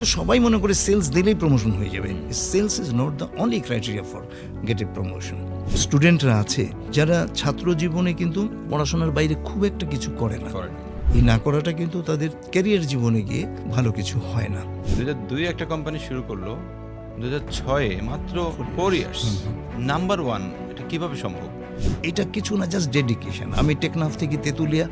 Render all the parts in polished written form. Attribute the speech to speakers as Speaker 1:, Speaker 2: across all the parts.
Speaker 1: সবাই মনে করে সেলস দিলেই প্রমোশন হয়ে যাবে। Sales is not the only criteria for get a promotion. স্টুডেন্টরা আছে যারা ছাত্র জীবনে কিন্তু পড়াশোনার বাইরে খুব একটা কিছু করে না, এই না করাটা কিন্তু তাদের ক্যারিয়ার জীবনে গিয়ে ভালো কিছু হয় না।
Speaker 2: 2002 একটা কোম্পানি শুরু করলো, 2006 মাত্র 4 ইয়ার্স নাম্বার 1। এটা কিভাবে সম্ভব?
Speaker 1: এটা কিছু না, জাস্ট ডেডিকেশন। আমি টেকনাফ থেকে তেঁতুলিয়া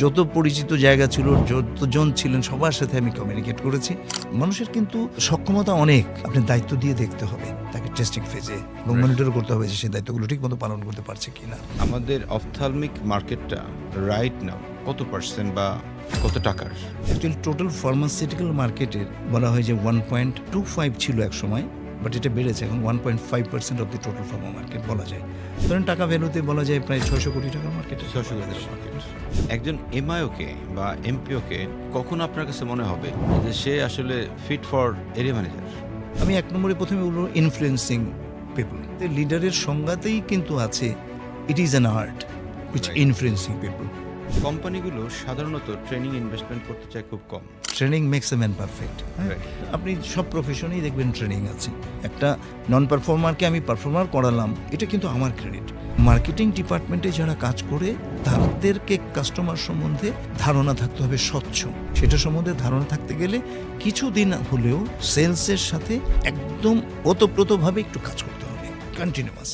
Speaker 1: যত পরিচিত জায়গা ছিল, যতজন ছিলেন সবার সাথে আমি কমিউনিকেট করেছি। মানুষের কিন্তু সক্ষমতা অনেক, আপনি দায়িত্ব দিয়ে দেখতে হবে তাকে টেস্টিং ফেজে, এবং মনিটর করতে হবে যে সে দায়িত্বগুলো ঠিক মতো পালন করতে পারছে কিনা।
Speaker 2: আমাদের অপথলমিক মার্কেটটা রাইট নাও কত পার্সেন্ট বা কত টাকার?
Speaker 1: অ্যাকচুয়ালি টোটাল ফার্মাসিউটিক্যাল মার্কেটের বলা হয় যে 1.25 ছিল এক সময়, বাট এটা বেড়েছে এখন 1.5% of the total pharma market বলা যায়। ধরেন টাকা ভ্যালুতে বলা যায় প্রায় 600 কোটি টাকার মার্কেট।
Speaker 2: 600 কোটি মার্কেট। একজন এমআইওকে বা এমপিওকে কখন আপনার কাছে মনে হবে যে সে আসলে ফিট ফর এরিয়া ম্যানেজার?
Speaker 1: আমি এক নম্বরে প্রথমে বলবো ইনফ্লুয়েন্সিং পিপল। লিডারের সংজ্ঞাতেই কিন্তু আছে it is an art which influencing people.
Speaker 2: কোম্পানিগুলো সাধারণত ট্রেনিং ইনভেস্টমেন্ট করতে চায় খুব কম।
Speaker 1: Training makes a man perfect. আপনি সব প্রফেশনেই দেখবেন ট্রেনিং আছে। একটা নন পারফর্মারকে আমি পারফর্মার করালাম, এটা কিন্তু আমার ক্রেডিট। মার্কেটিং ডিপার্টমেন্টে যারা কাজ করে তাদেরকে কাস্টমার সম্বন্ধে ধারণা থাকতে হবে স্বচ্ছ। সেটা সম্বন্ধে ধারণা থাকতে গেলে কিছুদিন হলেও সেলসের সাথে একদম ওতপ্রোতভাবে একটু কাজ করতে হবে, কন্টিনিউয়াস।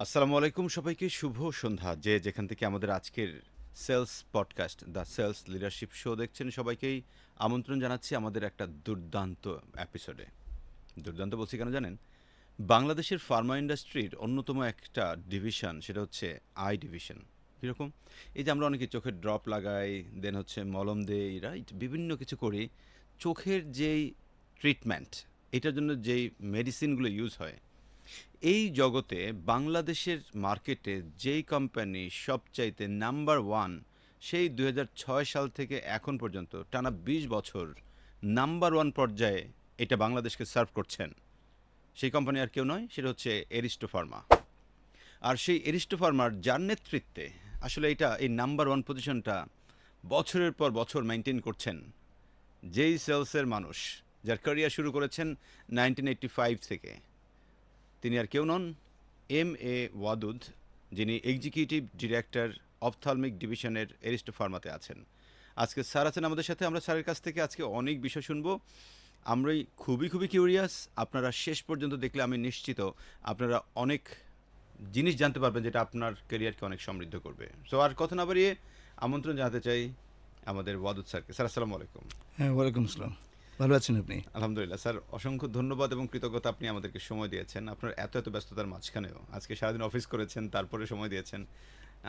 Speaker 2: আসসালামু আলাইকুম সবাইকে, শুভ সন্ধ্যা। যে যেখান থেকে আমাদের আজকের sales podcast the sales leadership show দেখছেন, সবাইকেই আমন্ত্রণ জানাচ্ছি আমাদের একটা দুর্দান্ত এপিসোডে। দুর্দান্ত বলছি কেন জানেন? বাংলাদেশের ফার্মা ইন্ডাস্ট্রির অন্যতম একটা ডিভিশন, সেটা হচ্ছে আই ডিভিশন। কীরকম? এই যে আমরা অনেকে চোখের ড্রপ লাগাই, দেন হচ্ছে মলম দেই, রাইট, বিভিন্ন কিছু করি। চোখের যেই ট্রিটমেন্ট, এটার জন্য যেই মেডিসিনগুলো ইউজ হয়, এই জগতে বাংলাদেশের মার্কেটে যেই কোম্পানি সবচাইতে নাম্বার 1, সেই 2006 সাল থেকে এখন পর্যন্ত টানা 20 বছর নাম্বার 1 পর্যায়ে এটা বাংলাদেশকে সার্ভ করছেন, সেই কোম্পানি আর কেউ নয়, সেটা হচ্ছে এরিস্টো ফার্মা। আর সেই এরিস্টো ফার্মার যার নেতৃত্বে আসলে এই নাম্বার 1 পজিশনটা বছরের পর বছর মেনটেন করছেন, যেই সেলসের মানুষ, যার ক্যারিয়ার শুরু করেছেন 1985 থেকে, তিনি আর কেউ নন, এম.এ. ওয়াদুদ, যিনি এক্সিকিউটিভ ডিরেক্টর অপথলমিক ডিভিশনের এরিস্টো ফার্মাতে আছেন। আজকে স্যার আছেন আমাদের সাথে। আমরা স্যারের কাছ থেকে আজকে অনেক বিষয় শুনবো। আমরাই খুবই কিউরিয়াস। আপনারা শেষ পর্যন্ত দেখলে আমি নিশ্চিত আপনারা অনেক জিনিস জানতে পারবেন, যেটা আপনার ক্যারিয়ারকে অনেক সমৃদ্ধ করবে। সো আর কথা না বাড়িয়ে আমন্ত্রণ জানাতে চাই আমাদের ওয়াদুদ স্যারকে। স্যার আসসালামু আলাইকুম।
Speaker 1: হ্যাঁ, ওয়ালাইকুম আসসালাম। ভালো আছেন আপনি?
Speaker 2: আলহামদুলিল্লাহ স্যার, অসংখ্য ধন্যবাদ এবং কৃতজ্ঞতা, আপনি আমাদেরকে সময় দিয়েছেন। আপনার এত ব্যস্ততার মাঝখানেও আজকে সারাদিন অফিস করেছেন, তারপরে সময় দিয়েছেন।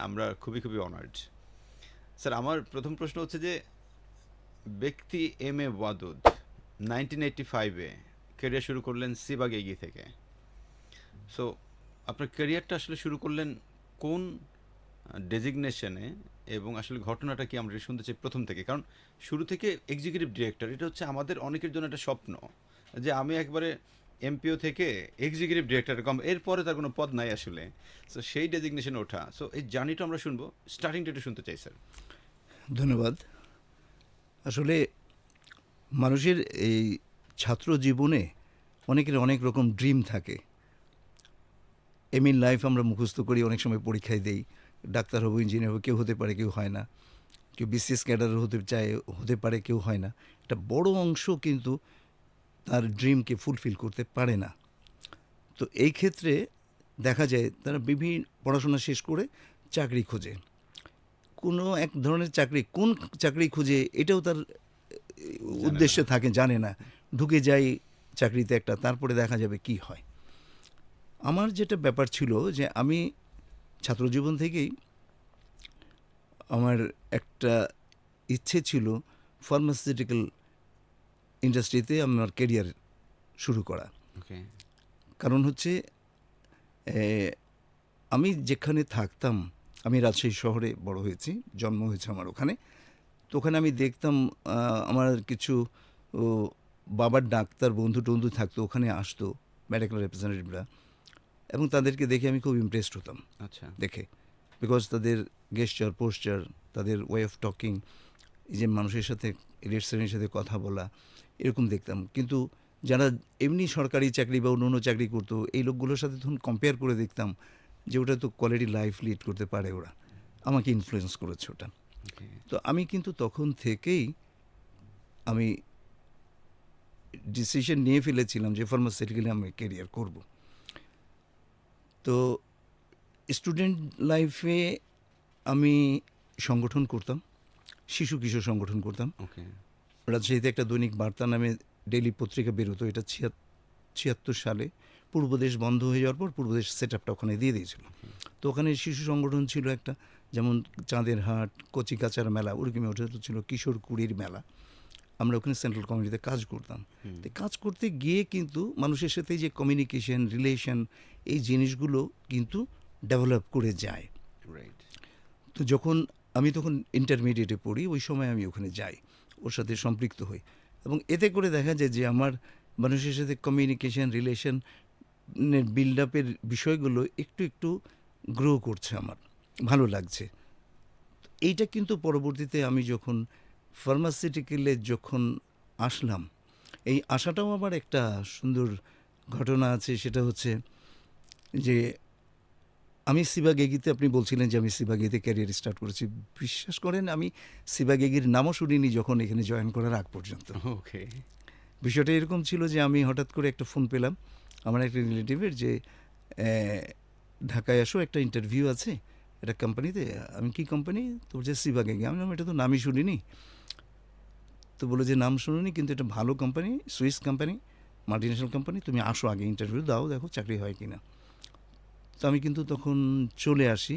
Speaker 2: আমরা খুবই অনার্ড। স্যার, আমার প্রথম প্রশ্ন হচ্ছে যে, ব্যক্তি এম.এ. ওয়াদুদ 1985-এ ক্যারিয়ার শুরু করলেন সিবাগ এগি থেকে। সো আপনার ক্যারিয়ারটা আসলে শুরু করলেন কোন ডেজিগনেশনে, এবং আসলে ঘটনাটা কি আমরা শুনতে চাই প্রথম থেকে? কারণ শুরু থেকে এক্সিকিউটিভ ডিরেক্টর, এটা হচ্ছে আমাদের অনেকের জন্য একটা স্বপ্ন যে আমি একবারে এমপিও থেকে এক্সিকিউটিভ ডিরেক্টর, এরপরে তার কোনো পদ নাই আসলে। সো সেই ডেজিগনেশনে ওঠা, সো এই জার্নিটা আমরা শুনবো, স্টার্টিংটা একটু শুনতে চাই স্যার।
Speaker 1: ধন্যবাদ। আসলে মানুষের এই ছাত্র জীবনে অনেকের অনেক রকম ড্রিম থাকে। এম ইন লাইফ আমরা মুখস্থ করি, অনেক সময় পরীক্ষায় দেই, ডাক্তার হবো, ইঞ্জিনিয়ার হবো, কেউ হতে পারে, কেউ হয় না। কেউ বিসিএস ক্যাডার হতে চায়, হতে পারে, কেউ হয় না। একটা বড় অংশ কিন্তু তার ড্রিমকে ফুলফিল করতে পারে না। তো এই ক্ষেত্রে দেখা যায় তারা বিভিন্ন পড়াশোনা শেষ করে চাকরি খোঁজে, কোনো এক ধরনের চাকরি, কোন চাকরি খুঁজে এটাও তার উদ্দেশ্যে থাকে, জানে না। ঢুকে যায় চাকরিতে একটা, তারপরে দেখা যাবে কি হয়। আমার যেটা ব্যাপার ছিল যে আমি ছাত্রজীবন থেকেই আমার একটা ইচ্ছে ছিল ফার্মাসিউটিক্যাল ইন্ডাস্ট্রিতে আমার ক্যারিয়ার শুরু করা। কারণ হচ্ছে আমি যেখানে থাকতাম, আমি রাজশাহী শহরে বড় হয়েছি, জন্ম হয়েছে আমার ওখানে। তো ওখানে আমি দেখতাম আমার কিছু বাবার ডাক্তার বন্ধু টন্ধু থাকতো, ওখানে আসতো মেডিকেল রিপ্রেজেন্টেটিভরা। এবং তাদেরকে দেখে আমি খুব ইমপ্রেসড হতাম
Speaker 2: আচ্ছা।
Speaker 1: দেখে, বিকজ তাদের গেস্টার পোস্টার, তাদের ওয়ে অফ টকিং, এই যে মানুষের সাথে এলিট শ্রেণীর সাথে কথা বলা, এরকম দেখতাম। কিন্তু যারা এমনি সরকারি চাকরি বা অন্য চাকরি করতো, এই লোকগুলোর সাথে তখন কম্পেয়ার করে দেখতাম যে ওটা তো কোয়ালিটি লাইফ লিড করতে পারে ওরা। আমাকে ইনফ্লুয়েন্স করেছে ওটা।
Speaker 2: ওকে।
Speaker 1: তো আমি কিন্তু তখন থেকেই আমি ডিসিশন নিয়ে ফেলেছিলাম যে ফার্মাসিউটিক্যালে আমি ক্যারিয়ার করব। তো স্টুডেন্ট লাইফে আমি সংগঠন করতাম, শিশু কিশোর সংগঠন করতাম।
Speaker 2: ওকে।
Speaker 1: রাজশাহীতে একটা দৈনিক বার্তা নামে ডেইলি পত্রিকা বেরোতো, এটা 76 সালে পূর্বদেশ বন্ধ হয়ে যাওয়ার পর পূর্বদেশ সেট আপটা ওখানে দিয়ে দিয়েছিল। তো ওখানে শিশু সংগঠন ছিল একটা, যেমন চাঁদের হাট, কচিকাচার মেলা, ওরকমই ওটা ছিল কিশোর কুড়ির মেলা। আমরা ওখানে সেন্ট্রাল কমিটিতে কাজ করতাম। তো কাজ করতে গিয়ে কিন্তু মানুষের সাথে যে কমিউনিকেশন, রিলেশন, এই জিনিসগুলো কিন্তু ডেভেলপ করে যায়।
Speaker 2: রাইট।
Speaker 1: তো যখন আমি তখন ইন্টারমিডিয়েটে পড়ি, ওই সময় আমি ওখানে যাই, ওর সাথে সম্পৃক্ত হই, এবং এতে করে দেখা যায় যে আমার মানুষের সাথে কমিউনিকেশন, রিলেশন, বিল্ড আপের বিষয়গুলো একটু একটু গ্রো করছে, আমার ভালো লাগছে। এইটা কিন্তু পরবর্তীতে আমি যখন ফার্মাসিউটিক্যালে যখন আসলাম, এই আসাটাও আমার একটা সুন্দর ঘটনা আছে। সেটা হচ্ছে যে আমি সিবাগেগিতে, আপনি বলছিলেন যে আমি সিবাগেগিতে ক্যারিয়ার স্টার্ট করেছি, বিশ্বাস করেন আমি সিবাগেগির নামও শুনিনি যখন এখানে জয়েন করার আগ পর্যন্ত।
Speaker 2: ওকে।
Speaker 1: বিষয়টা এরকম ছিল যে আমি হঠাৎ করে একটা ফোন পেলাম আমার একটা রিলেটিভের, যে ঢাকায় আসো, একটা ইন্টারভিউ আছে একটা কোম্পানিতে। আমি কি কোম্পানি? তো বলছে সিবাগেগি। আমি বললাম এটা তো নামই শুনিনি। তো বলে যে নাম শুনিনি, কিন্তু এটা ভালো company, Swiss company, multinational company, তুমি আসো আগে ইন্টারভিউ দাও, দেখো চাকরি হয় কিনা। তো আমি কিন্তু তখন চলে আসি।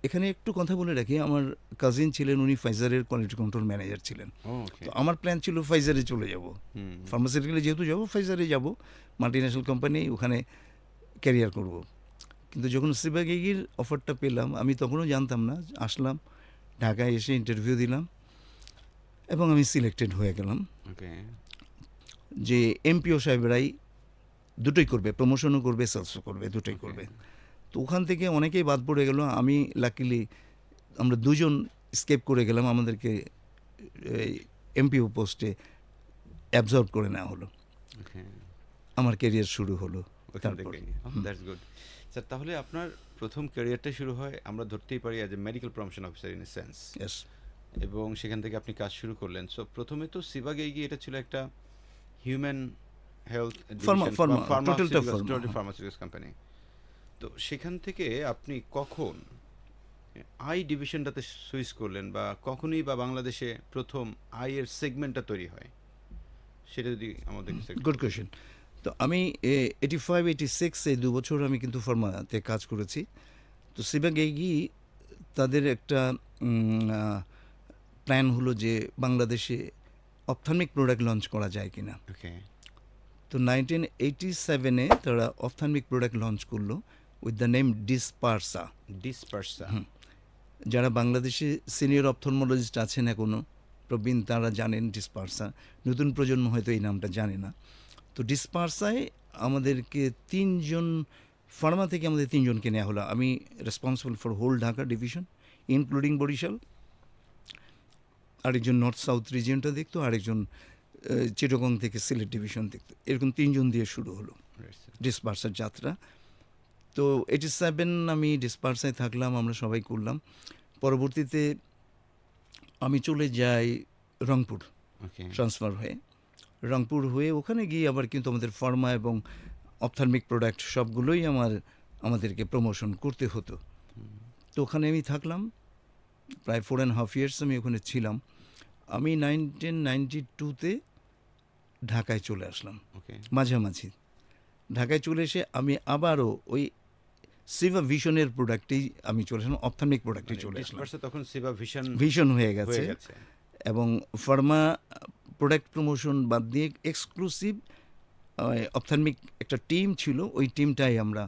Speaker 1: এখানে একটু কথা বলে রাখি, আমার কাজিন ছিলেন, উনি ফাইজারের কোয়ালিটি কন্ট্রোল ম্যানেজার ছিলেন।
Speaker 2: ওকে।
Speaker 1: তো আমার প্ল্যান ছিল ফাইজারে চলে যাব,
Speaker 2: হুম।
Speaker 1: ফার্মাসিউটিক্যালে যেহেতু যাব, ফাইজারে যাব, মাল্টিন্যাশনাল কোম্পানি, ওখানে ক্যারিয়ার করব। কিন্তু যখন সিবাগেগির অফারটা পেলাম, আমি তখনও জানতাম না। আসলাম, ঢাকায় এসে ইন্টারভিউ দিলাম এবং আমি সিলেক্টেড হয়ে গেলাম।
Speaker 2: ওকে।
Speaker 1: যে এমপিও সাহেবরাই দুটোই করবে, প্রমোশনও করবে, সেলসও করবে, দুটোই করবে। তো ওখান থেকে অনেকেই বাদ পড়ে গেল। আমি লাকিলি, আমরা দুজন স্কেপ করে গেলাম, আমাদেরকে এমপিও পোস্টে অ্যাবজর্ব করে নেওয়া হলো।
Speaker 2: ওকে।
Speaker 1: আমার ক্যারিয়ার শুরু হলো
Speaker 2: ওখান
Speaker 1: তারপর।
Speaker 2: থেকেই। That's good. স্যার, তাহলে আপনার প্রথম ক্যারিয়ারটা শুরু হয়, আমরা ধরতেই পারি, as a medical promotion officer in a sense,
Speaker 1: yes,
Speaker 2: এবং সেখান থেকে আপনি কাজ শুরু করলেন। সো প্রথমে তো সিবাগেগি, এটা ছিল একটা human health division, pharmaceuticals company. তো সেখান থেকে আপনি কখন আই ডিভিশনটাতে সুইচ করলেন, বা কখনই বা বাংলাদেশে প্রথম আই এর সেগমেন্টটা তৈরি হয়, সেটা যদি আমাদের
Speaker 1: গুড কোয়েশ্চেন। তো আমি 85-86 এই 2 বছর আমি কিন্তু ফার্মাতে কাজ করেছি। তো সিবাগেগি তাদের একটা প্ল্যান হলো যে বাংলাদেশে অপথলমিক প্রোডাক্ট লঞ্চ করা যায় কিনা।
Speaker 2: ওকে।
Speaker 1: তো 1987-এ তারা অপথলমিক প্রোডাক্ট লঞ্চ করলো উইথ দ্য নেম ডিসপারসা।
Speaker 2: ডিসপারসা।
Speaker 1: যারা বাংলাদেশে সিনিয়র অপথলমোলজিস্ট আছেন এখনও, প্রবীণ, তারা জানেন ডিসপারসা। নতুন প্রজন্ম হয়তো এই নামটা জানে না। তো ডিসপারসায় আমাদেরকে 3 জন, ফার্মা থেকে আমাদের 3 জনকে নেওয়া হলো। আমি responsible for whole Dhaka division including Barishal, আরেকজন নর্থ সাউথ রিজিয়নটা দেখতো, আরেকজন চিটাগং থেকে সিলেট ডিভিশন দেখতো। এরকম 3 জন দিয়ে শুরু হলো ডিসপারসার যাত্রা। তো 87 আমি ডিসপারসায় থাকলাম, আমরা সবাই করলাম। পরবর্তীতে আমি চলে যাই রংপুর,
Speaker 2: ওকে।
Speaker 1: ট্রান্সফার হয়ে রংপুর হয়ে ওখানে গিয়ে আবার কিন্তু আমাদের ফার্মা এবং অপথলমিক প্রোডাক্ট সবগুলোই আমাদেরকে প্রমোশন করতে হতো। তো ওখানে আমি থাকলাম প্রায় 4.5 years আমি ওখানে ছিলাম। আমি 1992-তে ঢাকায় চলে আসলাম,
Speaker 2: ওকে।
Speaker 1: মাঝামাঝি ঢাকায় চলে এসে আমি আবারও ওই সিভা ভিশনের প্রোডাক্টেই আমি চলে আসলাম, অপথলমিক প্রোডাক্টেই চলে আসলাম।
Speaker 2: ডিসপারসা তখন সিবা ভিশন
Speaker 1: ভিশন হয়ে
Speaker 2: হয়ে
Speaker 1: গেছে,
Speaker 2: গেছে।
Speaker 1: এবং ফার্মা প্রোডাক্ট প্রমোশন বাদ দিয়ে এক্সক্লুসিভ অপথলমিক একটা টিম ছিল, ওই টিমটাই আমরা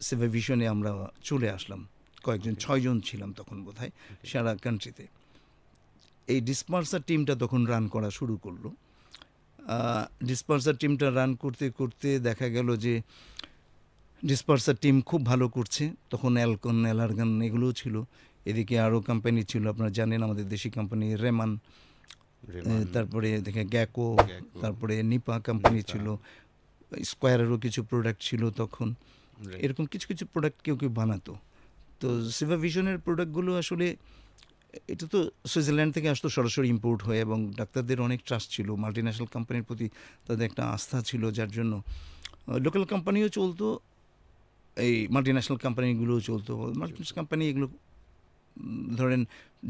Speaker 1: সিভা ভিশনে আমরা চলে আসলাম। কয়েকজন, 6 জন ছিলাম তখন বোধহয় সারা কান্ট্রিতে। এই ডিসপারসার টিমটা তখন রান করা শুরু করলো। ডিসপারসার টিমটা রান করতে করতে দেখা গেল যে ডিসপার্সার টিম খুব ভালো করছে, তখন অ্যালকন, অ্যালার্গান এগুলোও ছিল। এদিকে আরও কোম্পানি ছিল, আপনারা জানেন আমাদের দেশি কোম্পানি রেমান,
Speaker 2: রেমান,
Speaker 1: তারপরে দেখে গ্যাকো,
Speaker 2: গ্যাকো,
Speaker 1: তারপরে নিপা কোম্পানি
Speaker 2: নিপা,
Speaker 1: ছিল, স্কোয়ারেরও কিছু প্রোডাক্ট ছিল তখন।
Speaker 2: রাইট।
Speaker 1: এরকম কিছু কিছু প্রোডাক্ট কেউ কেউ বানাতো। তো সিভা ভিশনের প্রোডাক্টগুলো আসলে, এটা তো সুইজারল্যান্ড থেকে আসতো সরাসরি ইম্পোর্ট হয়ে, এবং ডাক্তারদের অনেক ট্রাস্ট ছিল, মাল্টিন্যাশনাল কোম্পানির প্রতি তাদের একটা আস্থা ছিল, যার জন্য লোকাল কোম্পানিও চলতো, এই মাল্টিন্যাশনাল কোম্পানিগুলোও চলতো। মাল্টিন্যাশনাল কোম্পানি এগুলো ধরেন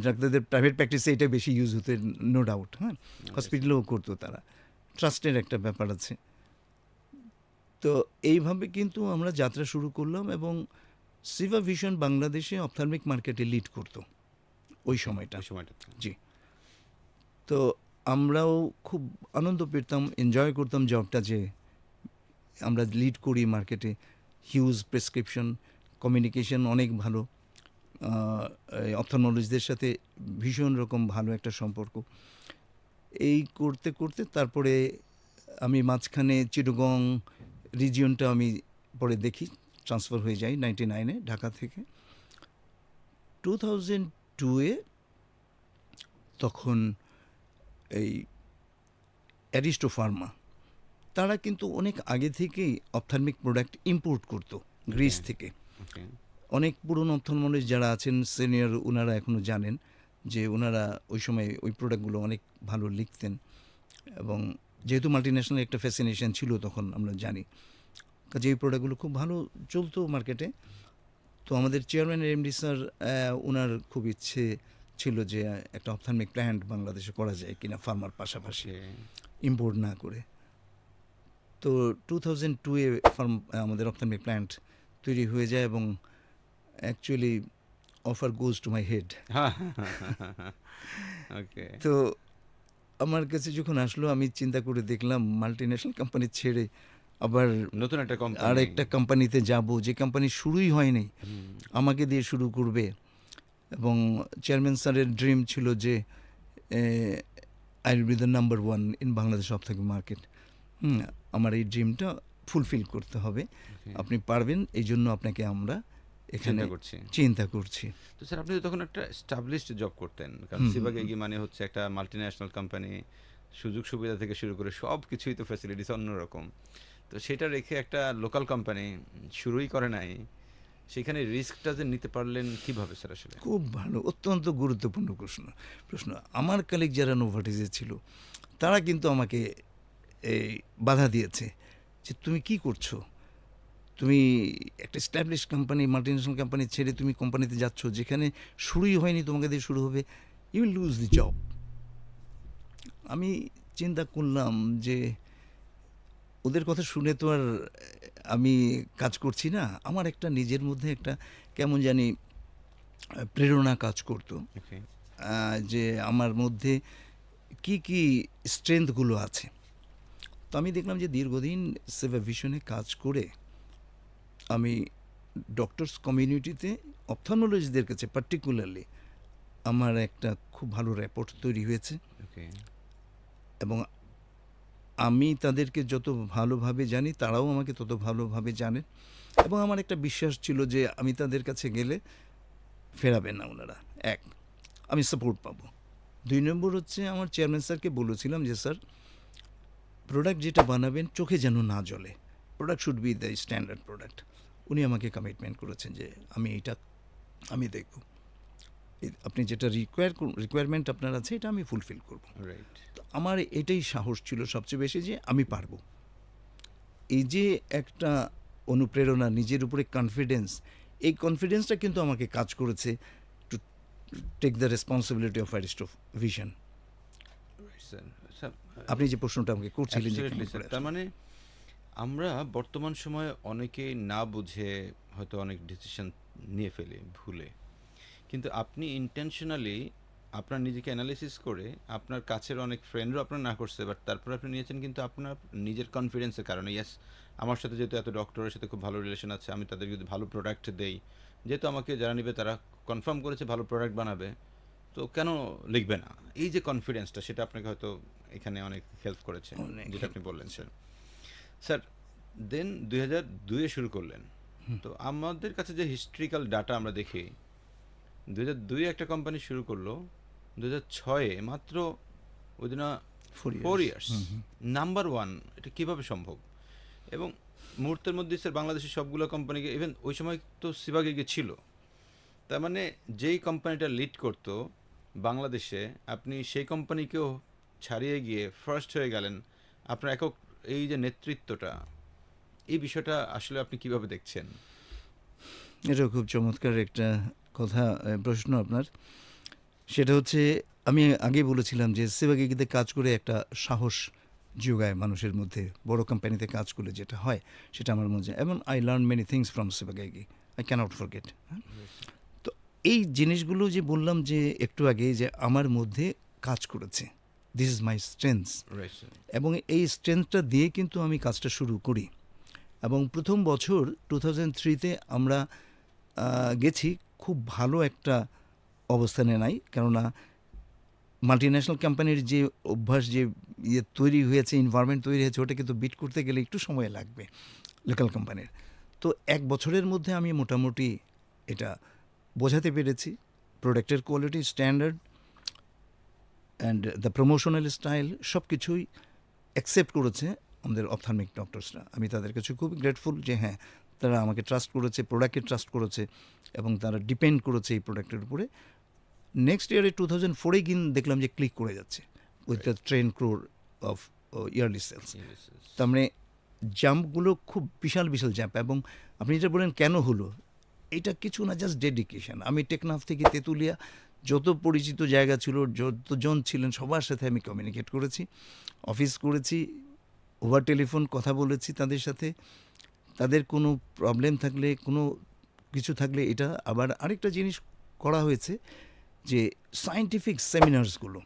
Speaker 1: ডাক্তারদের প্রাইভেট প্র্যাকটিসে এটা বেশি ইউজ হতো, নো ডাউট। হ্যাঁ, হসপিটালেও করতো তারা, ট্রাস্টের একটা ব্যাপার আছে। তো এইভাবে কিন্তু আমরা যাত্রা শুরু করলাম, এবং সিভা ভিশন বাংলাদেশে অপথ্যালমিক মার্কেটে লিড করতো ওই সময়টা।
Speaker 2: ওই সময়টাতে।
Speaker 1: জি। তো আমরাও খুব আনন্দ পেতাম, এনজয় করতাম জবটা, যে আমরা লিড করি মার্কেটে। হিউজ প্রেসক্রিপশন, কমিউনিকেশন অনেক ভালো, অপথলমোলজিস্টদের সাথে ভীষণ রকম ভালো একটা সম্পর্ক। এই করতে করতে তারপরে আমি মাঝখানে চিটাগং রিজিয়নটা আমি পরে দেখি, ট্রান্সফার হয়ে যাই 99-এ ঢাকা থেকে। 2002-এ তখন এই অ্যারিস্টো ফার্মা, তারা কিন্তু অনেক আগে থেকেই অপথ্যালমিক প্রোডাক্ট ইম্পোর্ট করতো গ্রিস থেকে।
Speaker 2: ওকে।
Speaker 1: অনেক পুরনো অপথলমোলজিস্ট যারা আছেন সিনিয়র, ওনারা এখনও জানেন যে ওনারা ওই সময় ওই প্রোডাক্টগুলো অনেক ভালো লিখতেন, এবং যেহেতু মাল্টিন্যাশনাল একটা ফ্যাসিনেশন ছিল তখন, আমরা জানি, কাজে এই প্রোডাক্টগুলো খুব ভালো চলতো মার্কেটে। তো আমাদের চেয়ারম্যান এমডি স্যার, ওনার খুব ইচ্ছে ছিল যে একটা অপথ্যালমিক প্ল্যান্ট বাংলাদেশে করা যায় কিনা ফার্মার পাশাপাশি, ইম্পোর্ট না করে। তো 2002-এ আমাদের অপথ্যালমিক প্ল্যান্ট তৈরি হয়ে যায়, এবং actually offer goes to my head.
Speaker 2: Okay.
Speaker 1: তো আমার কাছে যখন আসলো, আমি চিন্তা করে দেখলাম মাল্টিন্যাশনাল কোম্পানি ছেড়ে আবার
Speaker 2: নতুন একটা কোম্পানি।
Speaker 1: আর একটা কোম্পানিতে যাব, যে কোম্পানি শুরুই হয়নি, আমাকে দিয়ে শুরু করবে। এবং চেয়ারম্যান স্যারের ড্রিম ছিল যে I will be the number one in Bangladesh ophthalmic market. আমার এই ড্রিমটা ফুলফিল করতে হবে, আপনি পারবেন, এই জন্য আপনাকে আমরা এখানে চিন্তা করছি।
Speaker 2: তো স্যার, আপনি তো তখন একটা এস্টাবলিশড জব করতেন, কারণ সিভাগ এগি মানে হচ্ছে একটা মাল্টিন্যাশনাল কোম্পানি, সুযোগ সুবিধা থেকে শুরু করে সব কিছুই তো ফ্যাসিলিটিস অন্যরকম। তো সেটা রেখে একটা লোকাল কোম্পানি শুরুই করে নাই, সেখানে রিস্কটা যে নিতে পারলেন কিভাবে স্যার আসলে?
Speaker 1: খুব ভালো, অত্যন্ত গুরুত্বপূর্ণ প্রশ্ন। আমার কালিগ যারা নোভার্টিসে ছিল, তারা কিন্তু আমাকে এই বাধা দিয়েছে যে তুমি কি করছো, তুমি একটা স্ট্যাবলিশ কোম্পানি, মাল্টিন্যাশনাল কোম্পানি ছেড়ে তুমি কোম্পানিতে যাচ্ছ যেখানে শুরুই হয়নি, তোমাকে দিয়ে শুরু হবে, you will lose the job. আমি চিন্তা করলাম যে ওদের কথা শুনে তো আর আমি কাজ করছি না, আমার একটা নিজের মধ্যে একটা কেমন জানি প্রেরণা কাজ করতো,
Speaker 2: ওকে।
Speaker 1: যে আমার মধ্যে কি কি স্ট্রেংথগুলো আছে। তো আমি দেখলাম যে দীর্ঘদিন সিভা ভিশনে কাজ করে আমি ডক্টরস কমিউনিটিতে অপথলমোলজিস্টদের কাছে পার্টিকুলারলি আমার একটা খুব ভালো রেপোর্ট তৈরি হয়েছে,
Speaker 2: ওকে।
Speaker 1: এবং আমি তাদেরকে যত ভালোভাবে জানি, তারাও আমাকে তত ভালোভাবে জানেন, এবং আমার একটা বিশ্বাস ছিল যে আমি তাদের কাছে গেলে ফেরাবেন না ওনারা, এক, আমি সাপোর্ট পাবো। 2 নম্বর হচ্ছে, আমার চেয়ারম্যান স্যারকে বলেছিলাম যে স্যার, প্রোডাক্ট যেটা বানাবেন চোখে যেন না জ্বলে, product should be the standard product. উনি আমাকে কমিটমেন্ট করেছেন যে আমি দেখব, আপনি যেটা রিকোয়ারমেন্ট আপনার আছে এটা আমি ফুলফিল করব।
Speaker 2: রাইট।
Speaker 1: তো আমার এটাই সাহস ছিল সবচেয়ে বেশি, যে আমি পারবো। এই যে একটা অনুপ্রেরণা, নিজের উপরে কনফিডেন্স, এই কনফিডেন্সটা কিন্তু আমাকে কাজ করেছে to take the responsibility of Aristo vision.
Speaker 2: Sir, sir,
Speaker 1: আপনি যে প্রশ্নটা আমাকে করছিলেন,
Speaker 2: absolutely, স্যার। তার মানে আমরা বর্তমান সময়ে অনেকেই না বুঝে হয়তো অনেক ডিসিশন নিয়ে ফেলি ভুলে, কিন্তু আপনি ইন্টেনশনালি আপনার নিজেকে অ্যানালিসিস করে, আপনার কাছের অনেক ফ্রেন্ডও আপনার না করছে, বাট তারপরে আপনি নিয়েছেন কিন্তু আপনার নিজের কনফিডেন্সের কারণে। ইয়েস, আমার সাথে যেহেতু এত ডক্টরের সাথে খুব ভালো রিলেশন আছে, আমি তাদের যদি ভালো প্রোডাক্ট দেই, যেহেতু আমাকে যারা নেবে তারা কনফার্ম করেছে ভালো প্রোডাক্ট বানাবে, তো কেন লিখবে না? এই যে কনফিডেন্সটা, সেটা আপনাকে হয়তো এখানে অনেক হেল্প করেছে,
Speaker 1: অনেক
Speaker 2: যেটা আপনি বললেন স্যার। স্যার, দেন 2002-এ শুরু করলেন, তো আমাদের কাছে যে হিস্ট্রিক্যাল ডাটা আমরা দেখি 2002 একটা কোম্পানি শুরু করলো, 2006 মাত্র উইদিন 4 ইয়ার্স নাম্বার ওয়ান। এটা কিভাবে সম্ভব? এবং মুহূর্তের মধ্যে স্যার বাংলাদেশের সবগুলো কোম্পানিকে, ইভেন ওই সময় তো সিবাগে ছিল, তার মানে যেই কোম্পানিটা লিড করতো বাংলাদেশে, আপনি সেই কোম্পানিকেও ছাড়িয়ে গিয়ে ফার্স্ট হয়ে গেলেন। আপনার একক এই যে নেতৃত্বটা, এই বিষয়টা আসলে আপনি কিভাবে দেখছেন?
Speaker 1: এটা খুব চমৎকার একটা কথা, প্রশ্ন আপনার। সেটা হচ্ছে, আমি আগে বলেছিলাম যে সেবাগিতে কাজ করে একটা সাহস যোগায় মানুষের মধ্যে। বড় কোম্পানিতে কাজ করলে যেটা হয় সেটা আমার মধ্যে, এবং I learn many things from সেবাগি, আই ক্যানট ফরগেট। তো এই জিনিসগুলো যে বললাম যে একটু আগে, যে আমার মধ্যে কাজ করেছে, this is my strength,
Speaker 2: right sir.
Speaker 1: এবং এই স্ট্রেংথটা দিয়ে কিন্তু আমি কাজটা শুরু করি। এবং প্রথম বছর 2003-তে আমরা গেছি খুব ভালো একটা অবস্থানে নাই, কেননা মাল্টিন্যাশনাল কোম্পানির যে অভ্যাস, যে তৈরি হয়েছে, এনভায়রনমেন্ট তৈরি হয়েছে, ওটা কিন্তু বিট করতে গেলে একটু সময় লাগবে লোকাল কোম্পানির। তো 1 বছরের মধ্যে আমি মোটামুটি এটা বোঝাতে পেরেছি। প্রোডাক্টের quality, standard and the promotional style সব কিছুই অ্যাকসেপ্ট করেছে আমাদের অপথলমিক ডক্টরসরা। আমি তাদের কাছে খুব গ্রেটফুল যে হ্যাঁ, তারা আমাকে ট্রাস্ট করেছে, প্রোডাক্টকে ট্রাস্ট করেছে, এবং তারা ডিপেন্ড করেছে এই প্রোডাক্টের উপরে। নেক্সট ইয়ারে 2004-এ দেখলাম যে ক্লিক করে যাচ্ছে with the ten crore of yearly sales. তার মানে জাম্পগুলো খুব বিশাল বিশাল জাম্প। এবং আপনি যেটা বলেন কেন হলো, এটা কিছু না, জাস্ট ডেডিকেশন। আমি টেকনাফ থেকে তেঁতুলিয়া যত পরিচিত জায়গা ছিল, যতজন ছিলেন, সবার সাথে আমি কমিউনিকেট করেছি, অফিস করেছি, ওভার টেলিফোন কথা বলেছি তাদের সাথে। তাদের কোনো প্রবলেম থাকলে, কোনো কিছু থাকলে, এটা আবার আরেকটা জিনিস করা হয়েছে যে সায়েন্টিফিক সেমিনার্সগুলো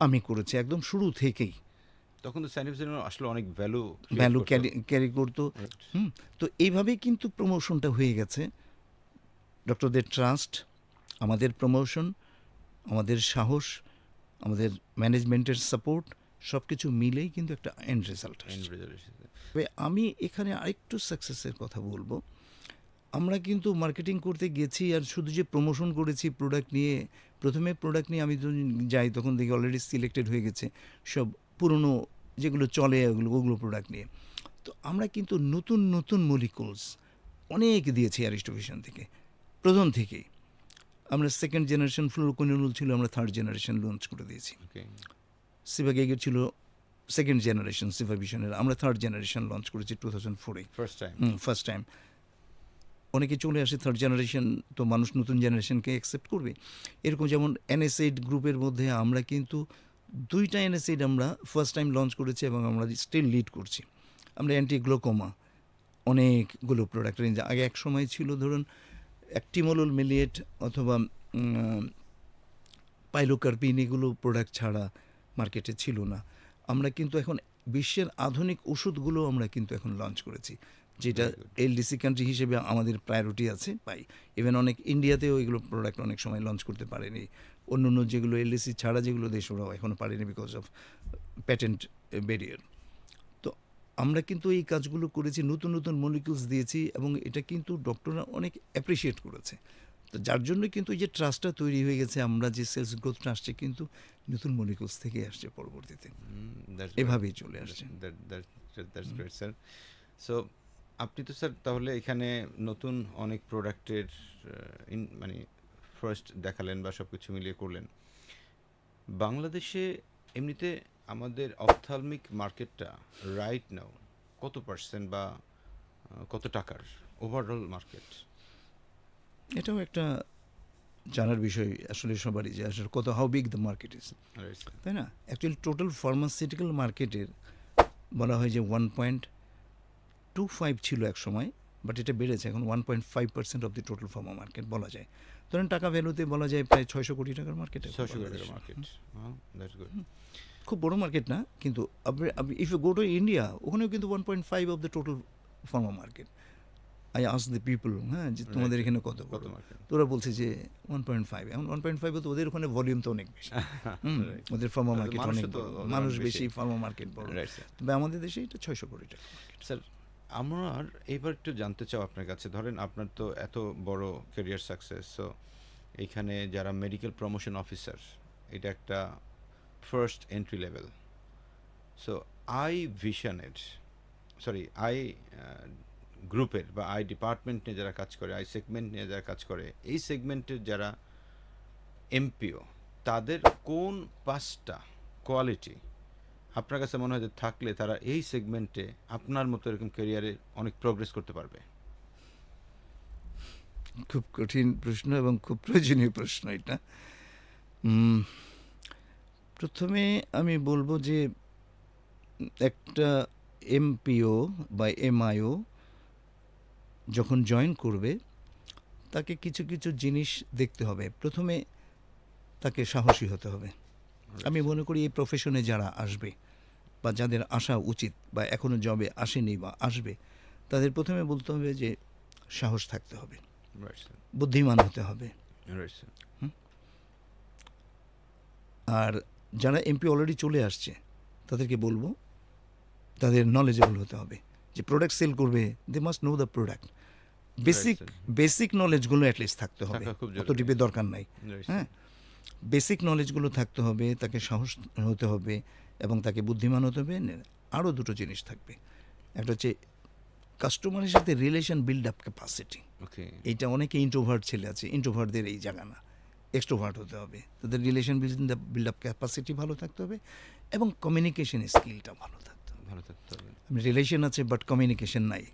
Speaker 1: আমি করেছি একদম শুরু থেকেই।
Speaker 2: তখন তো সায়েন্টিফিক আসলে অনেক ভ্যালু
Speaker 1: ক্যারি করতো। তো এইভাবেই কিন্তু প্রমোশনটা হয়ে গেছে। ডক্টরদের ট্রাস্ট, আমাদের প্রমোশন, আমাদের সাহস, আমাদের ম্যানেজমেন্টের সাপোর্ট, সব কিছু মিলেই কিন্তু একটা এন্ড রেজাল্ট আসছে। তবে আমি এখানে আরেকটু সাকসেসের কথা বলবো। আমরা কিন্তু মার্কেটিং করতে গেছি, আর শুধু যে প্রমোশন করেছি প্রোডাক্ট নিয়ে। প্রথমে প্রোডাক্ট নিয়ে আমি যাই, তখন দেখি অলরেডি সিলেক্টেড হয়ে গেছে সব পুরনো যেগুলো চলে ওগুলো প্রোডাক্ট নিয়ে। তো আমরা কিন্তু নতুন নতুন মলিকুলস অনেক দিয়েছি অ্যারিস্টোভিশন থেকে, প্রথম থেকেই। আমরা সেকেন্ড জেনারেশন ফ্লোরোকুইনোল ছিল, আমরা থার্ড জেনারেশন লঞ্চ করে দিয়েছি। সিভাগেগের ছিল সেকেন্ড জেনারেশন সিভাভিশনের, আমরা থার্ড জেনারেশন লঞ্চ করেছি 2004-এ, ফার্স্ট টাইম। অনেকে চলে আসে থার্ড জেনারেশন, তো মানুষ নতুন জেনারেশনকে অ্যাকসেপ্ট করবে। এরকম যেমন এনএসএইড গ্রুপের মধ্যে আমরা কিন্তু 2টা এনএসএইড আমরা ফার্স্ট টাইম লঞ্চ করেছি, এবং আমরা স্টিল লিড করছি। আমরা অ্যান্টি গ্লোকোমা অনেকগুলো প্রোডাক্ট রেঞ্জ, আগে এক সময় ছিল ধরুন অ্যাক্টিমোলল মিলিয়েট অথবা পাইলোকার্পিন, এগুলো প্রোডাক্ট ছাড়া মার্কেটে ছিল না। আমরা কিন্তু এখন বিশ্বের আধুনিক ওষুধগুলো আমরা কিন্তু এখন লঞ্চ করেছি, যেটা এলডিসি কান্ট্রি হিসেবে আমাদের প্রায়োরিটি আছে পাই। ইভেন অনেক ইন্ডিয়াতেও এগুলো প্রোডাক্ট অনেক সময় লঞ্চ করতে পারেনি, অন্য অন্য যেগুলো এলডিসি ছাড়া যেগুলো দেশ, ওরাও এখনও পারেনি বিকজ অফ প্যাটেন্ট ব্যারিয়ার। তো আমরা কিন্তু এই কাজগুলো করেছি, নতুন নতুন মলিকিউলস দিয়েছি, এবং এটা কিন্তু ডক্টররা অনেক অ্যাপ্রিসিয়েট করেছে। তো যার জন্য কিন্তু এই যে ট্রাস্টটা তৈরি হয়ে গেছে, আমরা যে সেলস গ্রোথটা আসছে কিন্তু নতুন মলিকুলস থেকে আসছে পরবর্তীতে, এভাবেই চলে আসছে।
Speaker 2: স্যার, সো আপনি তো স্যার তাহলে এখানে নতুন অনেক প্রোডাক্টের মানে ফার্স্ট দেখালেন বা সব কিছু মিলিয়ে করলেন। বাংলাদেশে এমনিতে আমাদের অপথলমিক মার্কেটটা রাইট নাও কত পার্সেন্ট বা কত টাকার ওভারঅল মার্কেট?
Speaker 1: এটাও একটা জানার বিষয় আসলে সবারই, যে আসলে কত, how big the market is, তাই না? অ্যাকচুয়ালি টোটাল ফার্মাসিউটিক্যাল মার্কেটের বলা হয় যে 1.25 ছিল এক সময়, বাট এটা বেড়েছে এখন 1.5% of the total pharma market বলা যায়। ধরেন টাকা ভ্যালুতে বলা যায় প্রায় 600 কোটি টাকার মার্কেট।
Speaker 2: 600 কোটি টাকার মার্কেট, দ্যাটস গুড।
Speaker 1: খুব বড় মার্কেট না, কিন্তু if you go to India, ওখানেও কিন্তু 1.5 of the total pharma market. I ask the people, হ্যাঁ, যে তোমাদের এখানে কত মার্কেট? তো ওরা বলছে যে 1.5। এখন 1.5 তো ওদের ওখানে ভলিউম তো অনেক বেশি, ওদের ফার্মা মার্কেট অনেক বড়, মানুষ বেশি, ফার্মা মার্কেট বড়। তবে আমাদের দেশে এটা 600 কোটি টাকা।
Speaker 2: স্যার, আমার এবার একটু জানতে চাও আপনার কাছে, ধরেন আপনার তো এত বড় ক্যারিয়ার সাকসেস, সো এইখানে যারা মেডিকেল প্রমোশন অফিসার, এটা একটা first entry level. So I ভিশনের, সরি আই গ্রুপের বা আই ডিপার্টমেন্ট নিয়ে যারা কাজ করে, আই সেগমেন্ট নিয়ে যারা কাজ করে, এই সেগমেন্টের যারা এমপিও, তাদের কোন 5টা কোয়ালিটি আপনার কাছে মনে হয় যে থাকলে তারা এই সেগমেন্টে আপনার মতো এরকম ক্যারিয়ারে অনেক প্রোগ্রেস করতে পারবে?
Speaker 1: খুব কঠিন প্রশ্ন এবং খুব প্রয়োজনীয় প্রশ্ন এটা। উম, প্রথমে আমি বলবো যে একটা এমপিও বা এমআইও যখন জয়েন করবে তাকে কিছু কিছু জিনিস দেখতে হবে। প্রথমে তাকে সাহসী হতে হবে। আমি মনে করি এই প্রফেশনে যারা আসবে বা যাদের আসা উচিত বা এখনও জবে আসেনি বা আসবে, তাদের প্রথমে বলতে হবে যে সাহস থাকতে হবে,
Speaker 2: রাইট স্যার,
Speaker 1: বুদ্ধিমান হতে হবে।
Speaker 2: Right sir.
Speaker 1: আর যারা এমপি অলরেডি চলে আসছে তাদেরকে বলবো তাদের নলেজেবল হতে হবে, যে প্রোডাক্ট সেল করবে they must know the product. Basic
Speaker 2: sir.
Speaker 1: Basic নলেজগুলো অ্যাটলিস্ট থাকতে হবে,
Speaker 2: থাকা খুব
Speaker 1: অত
Speaker 2: জরুরি।
Speaker 1: টিপে দরকার নাই।
Speaker 2: রাইট
Speaker 1: হ্যাঁ, বেসিক নলেজগুলো থাকতে হবে, তাকে সাহস হতে হবে এবং তাকে বুদ্ধিমান হতে হবে। আরও দুটো জিনিস থাকবে, একটা হচ্ছে কাস্টমারের সাথে রিলেশন বিল্ড আপ ক্যাপাসিটি।
Speaker 2: ওকে,
Speaker 1: এইটা অনেকে ইন্ট্রোভার্ট ছেলে আছে, ইন্ট্রোভার্টদের এই জায়গা না, এক্সট্রোভার্ট হতে হবে। তাদের রিলেশন বিল্ড আপ ক্যাপাসিটি ভালো থাকতে হবে এবং কমিউনিকেশন স্কিলটা ভালো থাকতে হবে।
Speaker 2: ভালো থাকতে হবে।
Speaker 1: রিলেশন আছে বাট কমিউনিকেশন নাই,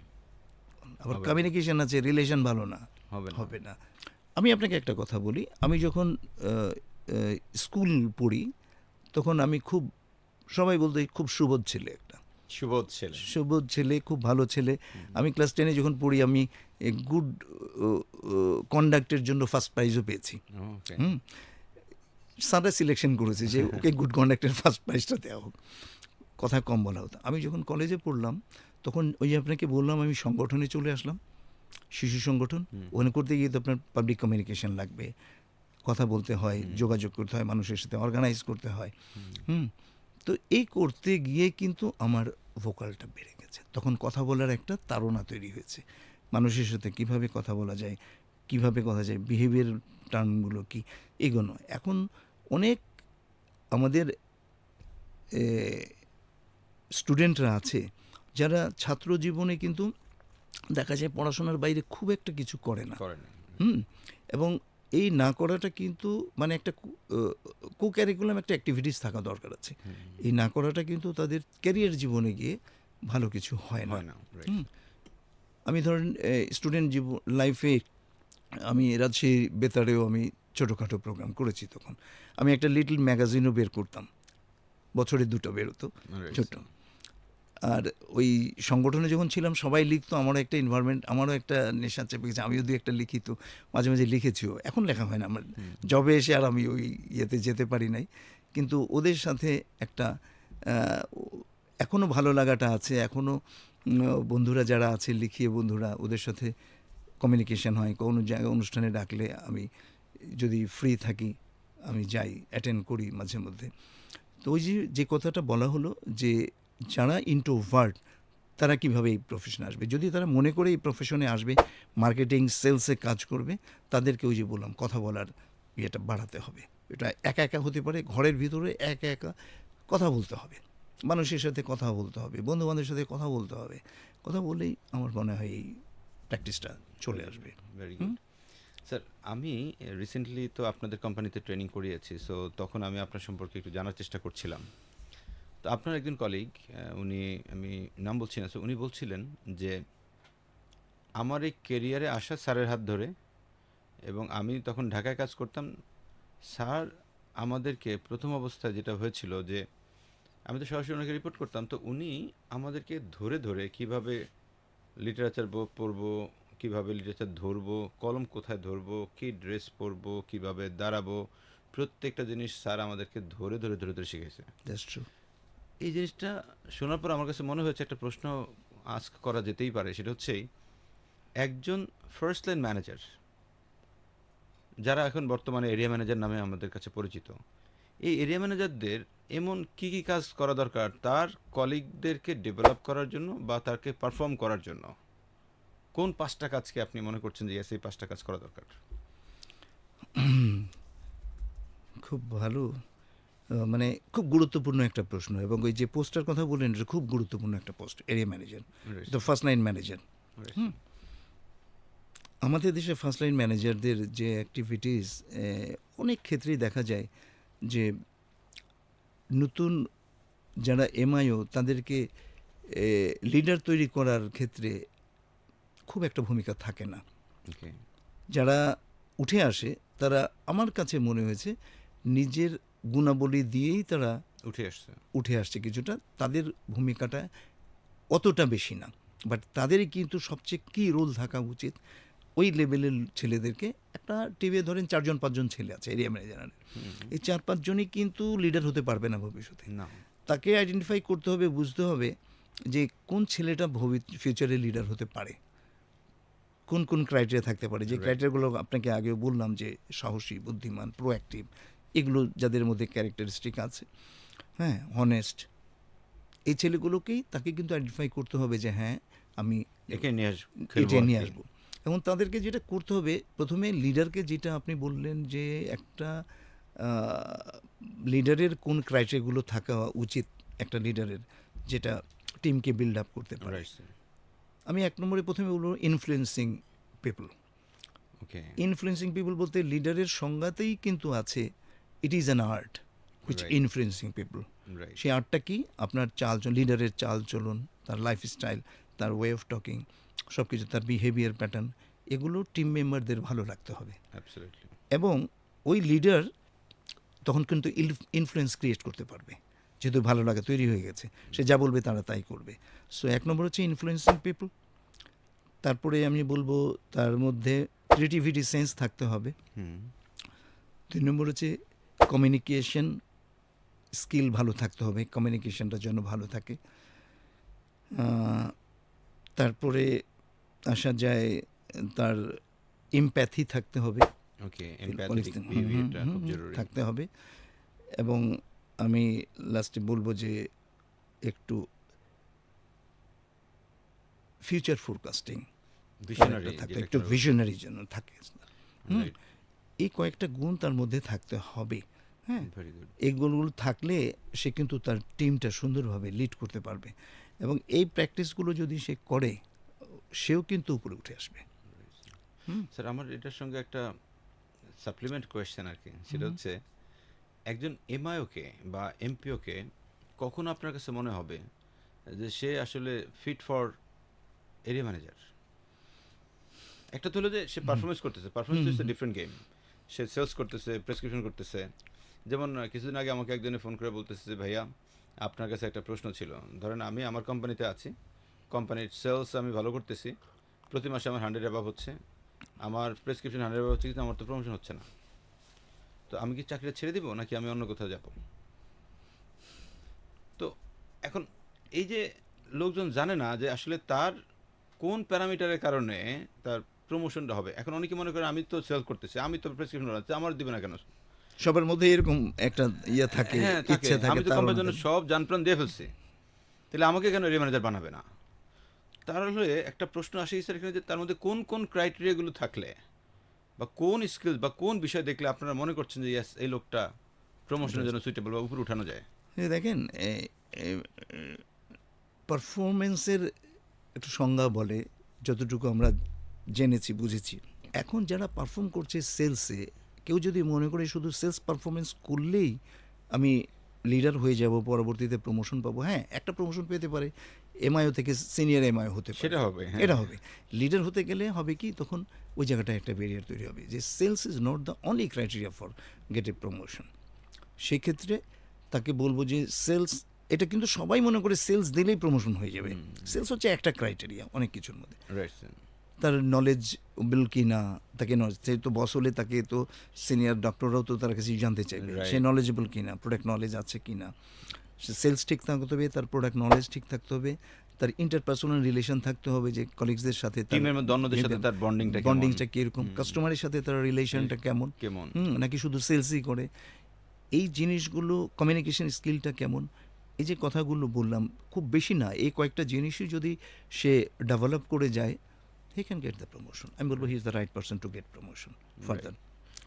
Speaker 1: আবার
Speaker 2: হবে না।
Speaker 1: কমিউনিকেশন আছে রিলেশন ভালো না,
Speaker 2: হবে না।
Speaker 1: হবে না। আমি আপনাকে একটা কথা বলি, আমি যখন স্কুল পড়ি তখন আমি খুব, সবাই বলতো এই খুব সুবোধ ছেলে একটা,
Speaker 2: সুবোধ ছেলে।
Speaker 1: সুবোধ ছেলে, খুব ভালো ছেলে। আমি ক্লাস 10-এ যখন পড়ি আমি গুড কন্ডাক্টের জন্য ফার্স্ট প্রাইজও পেয়েছি।
Speaker 2: ওকে,
Speaker 1: স্যাররা সিলেকশন করেছে যে ওকে গুড কন্ডাক্টের ফার্স্ট প্রাইজটা দেওয়া হোক, কথা কম বলা হতো। আমি যখন কলেজে পড়লাম তখন ওই যে আপনাকে বললাম আমি সংগঠনে চলে আসলাম, শিশু সংগঠন। ওখানে করতে গিয়ে তো আপনার পাবলিক কমিউনিকেশন লাগবে, কথা বলতে হয়, যোগাযোগ করতে হয়, মানুষের সাথে অর্গানাইজ করতে হয়। তো এই করতে গিয়ে কিন্তু আমার ভোকালটা বেড়ে গেছে, তখন কথা বলার একটা তাড়না তৈরি হয়েছে। মানুষের সাথে কিভাবে কথা বলা যায়, কিভাবে কথা যায়, বিহেভিয়ার টার্মগুলো কি, এগুলো এখন অনেক আমাদের স্টুডেন্টরা আছে যারা ছাত্র জীবনে কিন্তু দেখা যায় পড়াশোনার বাইরে খুব একটা কিছু করে না।
Speaker 2: করে না।
Speaker 1: এবং এই না করাটা কিন্তু মানে একটা কো ক্যারিকুলাম একটা অ্যাক্টিভিটিস থাকা দরকার আছে। এই না করাটা কিন্তু তাদের ক্যারিয়ার জীবনে গিয়ে ভালো কিছু হয় না।
Speaker 2: হয় না, রাইট।
Speaker 1: আমি ধরেন স্টুডেন্ট জীবন লাইফে আমি রাজশাহী বেতারেও আমি ছোটোখাটো প্রোগ্রাম করেছি। তখন আমি একটা লিটল ম্যাগাজিনও বের করতাম, বছরে 2টা বেরোতো, ছোট্ট। আর ওই সংগঠনে যখন ছিলাম সবাই লিখতো, আমারও একটা এনভায়রনমেন্ট, আমারও একটা নেশা চেপে গেছে, আমিও 2-একটা লিখি, তো মাঝে মাঝে লিখেছিও। এখন লেখা হয় না, আমার জবে এসে আর আমি ওই ইয়েতে যেতে পারি নাই। কিন্তু ওদের সাথে একটা এখনও ভালো লাগাটা আছে, এখনও বন্ধুরা যারা আছে লিখিয়ে বন্ধুরা, ওদের সাথে কমিউনিকেশন হয়। কোনো জায়গায় অনুষ্ঠানে ডাকলে আমি যদি ফ্রি থাকি আমি যাই, অ্যাটেন্ড করি মাঝে মধ্যে। তো ওই যে কথাটা বলা হলো যে যারা ইন্ট্রোভার্ট তারা কিভাবে এই প্রফেশনে আসবে, যদি তারা মনে করে এই প্রফেশনে আসবে, মার্কেটিং সেলসে কাজ করবে, তাদেরকে ওই যে বললাম কথা বলার ইয়েটা বাড়াতে হবে। এটা একা একা হতে পারে, ঘরের ভিতরে একা একা কথা বলতে হবে, মানুষের সাথে কথা বলতে হবে, বন্ধুবান্ধবের সাথে কথা বলতে হবে। কথা বললেই আমার মনে হয় এই প্র্যাকটিসটা চলে আসবে।
Speaker 2: Very good sir. আমি রিসেন্টলি তো আপনাদের কোম্পানিতে ট্রেনিং করিয়েছি, সো তখন আমি আপনার সম্পর্কে একটু জানার চেষ্টা করছিলাম। তো আপনার একজন কলিগ, উনি, আমি নাম বলছি না, উনি বলছিলেন যে আমার এই কেরিয়ারে আসা স্যারের হাত ধরে, এবং আমি তখন ঢাকায় কাজ করতাম। স্যার আমাদেরকে প্রথম অবস্থায় যেটা হয়েছিল যে আমি তো সরাসরি ওনাকে রিপোর্ট করতাম, তো উনি আমাদেরকে ধরে ধরে কিভাবে লিটারেচার পড়বো, কিভাবে লিটারেচার ধরবো, কলম কোথায় ধরবো, কী ড্রেস পরবো, কিভাবে দাঁড়াবো, প্রত্যেকটা জিনিস স্যার আমাদেরকে ধরে ধরে ধরে ধরে শিখেছে।
Speaker 1: That's true.
Speaker 2: এই জিনিসটা শোনার পর আমার কাছে মনে হয়েছে একটা প্রশ্ন আস্ক করা যেতেই পারে, সেটা হচ্ছে একজন ফার্স্ট লাইন ম্যানেজার, যারা এখন বর্তমানে এরিয়া ম্যানেজার নামে আমাদের কাছে পরিচিত, এই এরিয়া ম্যানেজারদের এমন কি কি কাজ করা দরকার তার কলিগদেরকে ডেভেলপ করার জন্য বা তাকে পারফর্ম করার জন্য? কোন 5টা কাজকে আপনি মনে করছেন যে এই 5টা কাজ করা দরকার?
Speaker 1: খুব ভালো, মানে খুব গুরুত্বপূর্ণ একটা প্রশ্ন, এবং ওই যে পোস্টার কথা বললেন এটা খুব গুরুত্বপূর্ণ একটা পোস্ট, এরিয়া ম্যানেজার, তো ফার্স্ট লাইন ম্যানেজার। আমাদের দেশে ফার্স্ট লাইন ম্যানেজারদের যে অ্যাক্টিভিটিস অনেক ক্ষেত্রেই দেখা যায় যে নতুন যারা এমআইও তাদেরকে লিডার তৈরি করার ক্ষেত্রে খুব একটা ভূমিকা থাকে না।
Speaker 2: ওকে,
Speaker 1: যারা উঠে আসে তারা আমার কাছে মনে হয়েছে নিজের গুণাবলী দিয়েই তারা উঠে আসছে কিছুটা, তাদের ভূমিকাটা অতটা বেশি না, বাট তাদের কিন্তু সবচেয়ে কী রোল থাকা উচিত ওই লেভেলের ছেলেদেরকে। একটা টিমে ধরেন 4-5 ছেলে আছে এরিয়া ম্যানেজারের, এই 4-5 জনই কিন্তু লিডার হতে পারবে না ভবিষ্যতে।
Speaker 2: না,
Speaker 1: তাকে আইডেন্টিফাই করতে হবে, বুঝতে হবে যে কোন ছেলেটা ফিউচারে লিডার হতে পারে, কোন কোন ক্রাইটেরিয়া থাকতে পারে, যে ক্রাইটেরিয়াগুলো আপনাকে আগেও বললাম, যে সাহসী, বুদ্ধিমান, প্রোঅ্যাক্টিভ, এগুলো যাদের মধ্যে ক্যারেক্টারিস্টিক আছে, হ্যাঁ, হনেস্ট, এই ছেলেগুলোকেই তাকে কিন্তু আইডেন্টিফাই করতে হবে যে হ্যাঁ আমি
Speaker 2: একে নিয়ে
Speaker 1: এটা নিয়ে আসবো। এবং তাদেরকে যেটা করতে হবে প্রথমে, লিডারকে যেটা আপনি বললেন যে একটা লিডারের কোন ক্রাইটেরিয়াগুলো থাকা উচিত একটা লিডারের, যেটা টিমকে বিল্ড আপ করতে পারে। আমি 1 নম্বরে প্রথমে বলবো ইনফ্লুয়েন্সিং পিপল।
Speaker 2: ওকে,
Speaker 1: ইনফ্লুয়েন্সিং পিপল বলতে লিডারের সংজ্ঞাতেই কিন্তু আছে, it is an art which influencing people. সেই আর্টটা কি? আপনার লিডারের চাল চলন, তার লাইফস্টাইল, তার ওয়ে অফ টকিং, সব কিছু, তার বিহেভিয়ার প্যাটার্ন, এগুলো টিম মেম্বারদের ভালো লাগতে হবে। এবং ওই লিডার তখন কিন্তু ইনফ্লুয়েন্স ক্রিয়েট করতে পারবে, যেহেতু ভালো লাগা তৈরি হয়ে গেছে, সে যা বলবে তারা তাই করবে। সো 1 নম্বর হচ্ছে ইনফ্লুয়েন্সিং পিপল। তারপরে আমি বলবো তার মধ্যে ক্রিয়েটিভিটি সেন্স থাকতে হবে। 3 নম্বর হচ্ছে কমিউনিকেশন স্কিল ভালো থাকতে হবে, কমিউনিকেশনটা যেন ভালো থাকে। তারপরে আসা যায় তার এমপ্যাথি থাকতে হবে, থাকতে হবে। এবং আমি লাস্টে বলবো যে একটু ফিউচার ফোরকাস্টিং, একটু ভিশনারি যেন থাকে, এই কয়েকটা গুণ তার মধ্যে থাকতে হবে। হ্যাঁ, এইগুলো থাকলে সে কিন্তু তার টিমটা সুন্দরভাবে লিড করতে পারবে, এবং এই প্র্যাকটিসগুলো যদি সে করে সেও কিন্তু উপরে উঠে আসবে।
Speaker 2: স্যার, আমার এটার সঙ্গে একটা সাপ্লিমেন্ট কোয়েশ্চেন আর কি, সেটা হচ্ছে একজন এমআইওকে বা এমপিওকে কখন আপনার কাছে মনে হবে যে সে আসলে ফিট ফর এরিয়া ম্যানেজার? একটা তো হলো যে সে পারফরমেন্স করতেছে, performance is a different game. সে সেলস করতেছে, প্রেসক্রিপশন করতেছে। যেমন কিছুদিন আগে আমাকে একজনে ফোন করে বলতেছে যে ভাইয়া, আপনার কাছে একটা প্রশ্ন ছিল। ধরেন আমি আমার কোম্পানিতে আছি, কোম্পানির সেলস আমি ভালো করতেছি, প্রতি মাসে আমার 100 অ্যাবাভ হচ্ছে, আমার প্রেসক্রিপশন 100 অ্যাবাভ হচ্ছে, কিন্তু আমার তো প্রমোশন হচ্ছে না। তো আমি কি চাকরিটা ছেড়ে দিব নাকি আমি অন্য কোথাও যাব? তো এখন এই যে লোকজন জানে না যে আসলে তার কোন প্যারামিটারের কারণে তার প্রমোশনটা হবে। এখন অনেকে মনে করে আমি তো সেল করতেছি, আমি তো প্রেসক্রিপশন বানাচ্ছি, আমার দিবে না কেন?
Speaker 1: সবার মধ্যে এরকম একটা ইয়ে থাকে, ইচ্ছা থাকে,
Speaker 2: আমি তো কোম্পানির জন্য সব জানপ্রাণ দিয়ে ফেলছি, তাহলে আমাকে কেন এরিয়া ম্যানেজার বানাবে না? তাহলে একটা প্রশ্ন আসে স্যার এখানে, যে তার মধ্যে কোন কোন ক্রাইটেরিয়াগুলো থাকলে বা কোন স্কিলস বা কোন বিষয় দেখলে আপনারা মনে করছেন যে ইয়াস, এই লোকটা প্রমোশনের জন্য সুইটেবল বা উপরে উঠানো যায়?
Speaker 1: দেখেন, পারফরমেন্সের একটা সংজ্ঞা বলে, যতটুকু আমরা জেনেছি বুঝেছি। এখন যারা পারফর্ম করছে সেলসে, কেউ যদি মনে করে শুধু সেলস পারফরমেন্স করলেই আমি লিডার হয়ে যাব, পরবর্তীতে প্রমোশন পাবো, হ্যাঁ, একটা প্রমোশন পেতে পারে, এমআইও থেকে সিনিয়র এমআইও হতে পারে,
Speaker 2: সেটা হবে,
Speaker 1: এটা হবে। লিডার হতে গেলে হবে কি, তখন ওই জায়গাটায় একটা ব্যারিয়ার তৈরি হবে যে sales is not the only criteria for get a promotion. সেক্ষেত্রে তাকে বলবো যে সেলস, এটা কিন্তু সবাই মনে করে সেলস দিলেই প্রমোশন হয়ে যাবে। সেলস হচ্ছে একটা ক্রাইটেরিয়া অনেক কিছুর মধ্যে। তার নলেজেবল কি না, তাকে সে তো বস হলে তাকে তো সিনিয়র ডক্টররাও তো তার কাছে জানতে চাইবে সে নলেজেবল কি না, প্রোডাক্ট নলেজ আছে কি না। সে সেলস ঠিক থাকতে হবে, তার প্রোডাক্ট নলেজ ঠিক থাকতে হবে, তার ইন্টারপার্সোনাল রিলেশন থাকতে হবে, যে কলিগসদের সাথে,
Speaker 2: টিমের মধ্যে অন্যদের সাথে তার বন্ডিংটা
Speaker 1: কীরকম, কাস্টমারের সাথে তার রিলেশনটা কেমন, নাকি শুধু সেলসই করে। এই জিনিসগুলো কমিউনিকেশন স্কিলটা কেমন, এই যে কথাগুলো বললাম খুব বেশি না, এই কয়েকটা জিনিসই যদি সে ডেভেলপ করে যায়, he can get the promotion. আমি বলবো he is the right person to get promotion further.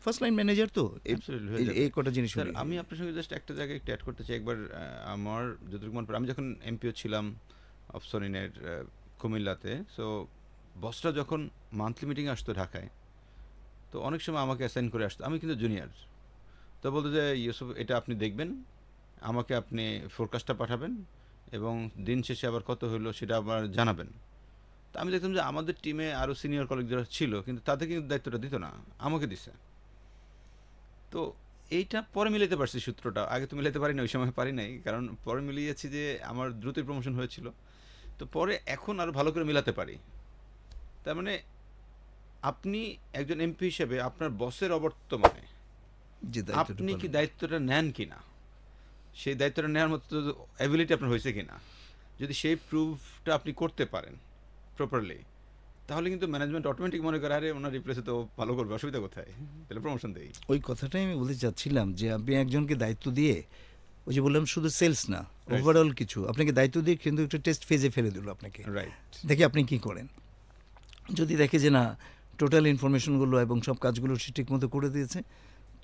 Speaker 1: First line manager তো
Speaker 2: Absolutely হয়ে যাবে।
Speaker 1: এই কটা জিনিস
Speaker 2: স্যার আমি আপনার সঙ্গে জাস্ট একটা জায়গায় একটু অ্যাড করতে চাই। একবার আমার যতটুকু মনে পড়ে, আমি যখন এমপিও ছিলাম অপসনিনের কুমিল্লাতে, সো বসরা যখন মান্থলি মিটিং আসতো ঢাকায়, তো অনেক সময় আমাকে অ্যাসাইন করে আসতো। আমি কিন্তু জুনিয়র, তো বলতো যে ইউসুফ এটা আপনি দেখবেন, আমাকে আপনি ফোরকাস্টটা পাঠাবেন এবং দিন শেষে আবার কত হলো সেটা আবার জানাবেন। তো আমি দেখতাম যে আমাদের টিমে আরও সিনিয়র কলিগ যারা ছিল, কিন্তু তাদের কিন্তু দায়িত্বটা দিত না, আমাকে দিছে। তো এইটা পরে মিলাতে পারছি সূত্রটা, আগে তো মিলাতে পারি না, ওই সময় পারি নাই, কারণ পরে মিলিয়েছি যে আমার দ্রুতই প্রমোশন হয়েছিল। তো পরে এখন আরও ভালো করে মিলাতে পারি। তার মানে আপনি একজন এমপি হিসেবে আপনার বসের অবর্তমানে
Speaker 1: যে দায়িত্বটা
Speaker 2: আপনি কি
Speaker 1: পালন।
Speaker 2: দায়িত্বটা নেন কিনা, সেই দায়িত্বটা নেওয়ার মতো অ্যাবিলিটি আপনার হয়েছে কিনা, যদি সেই প্রুফটা আপনি করতে পারেন প্রপারলি, তাহলে কিন্তু ম্যানেজমেন্ট অটোমেটিক মনে করে, আরে ওনার রিপ্লেসে তো ভালো করবে, অসুবিধা কোথায়, তাহলে প্রমোশন দেই।
Speaker 1: ওই কথাটাই আমি বলতে চাচ্ছিলাম যে আপনি একজনকে দায়িত্ব দিয়ে, ওই যে বললাম শুধু সেলস না, ওভারঅল কিছু আপনাকে দায়িত্ব দিয়ে কিন্তু একটা টেস্ট ফেজে ফেলে দিল আপনাকে,
Speaker 2: রাইট।
Speaker 1: দেখে আপনি কি করেন। যদি দেখে যে না, টোটাল ইনফরমেশনগুলো এবং সব কাজগুলো সে ঠিকমতো করে দিয়েছে,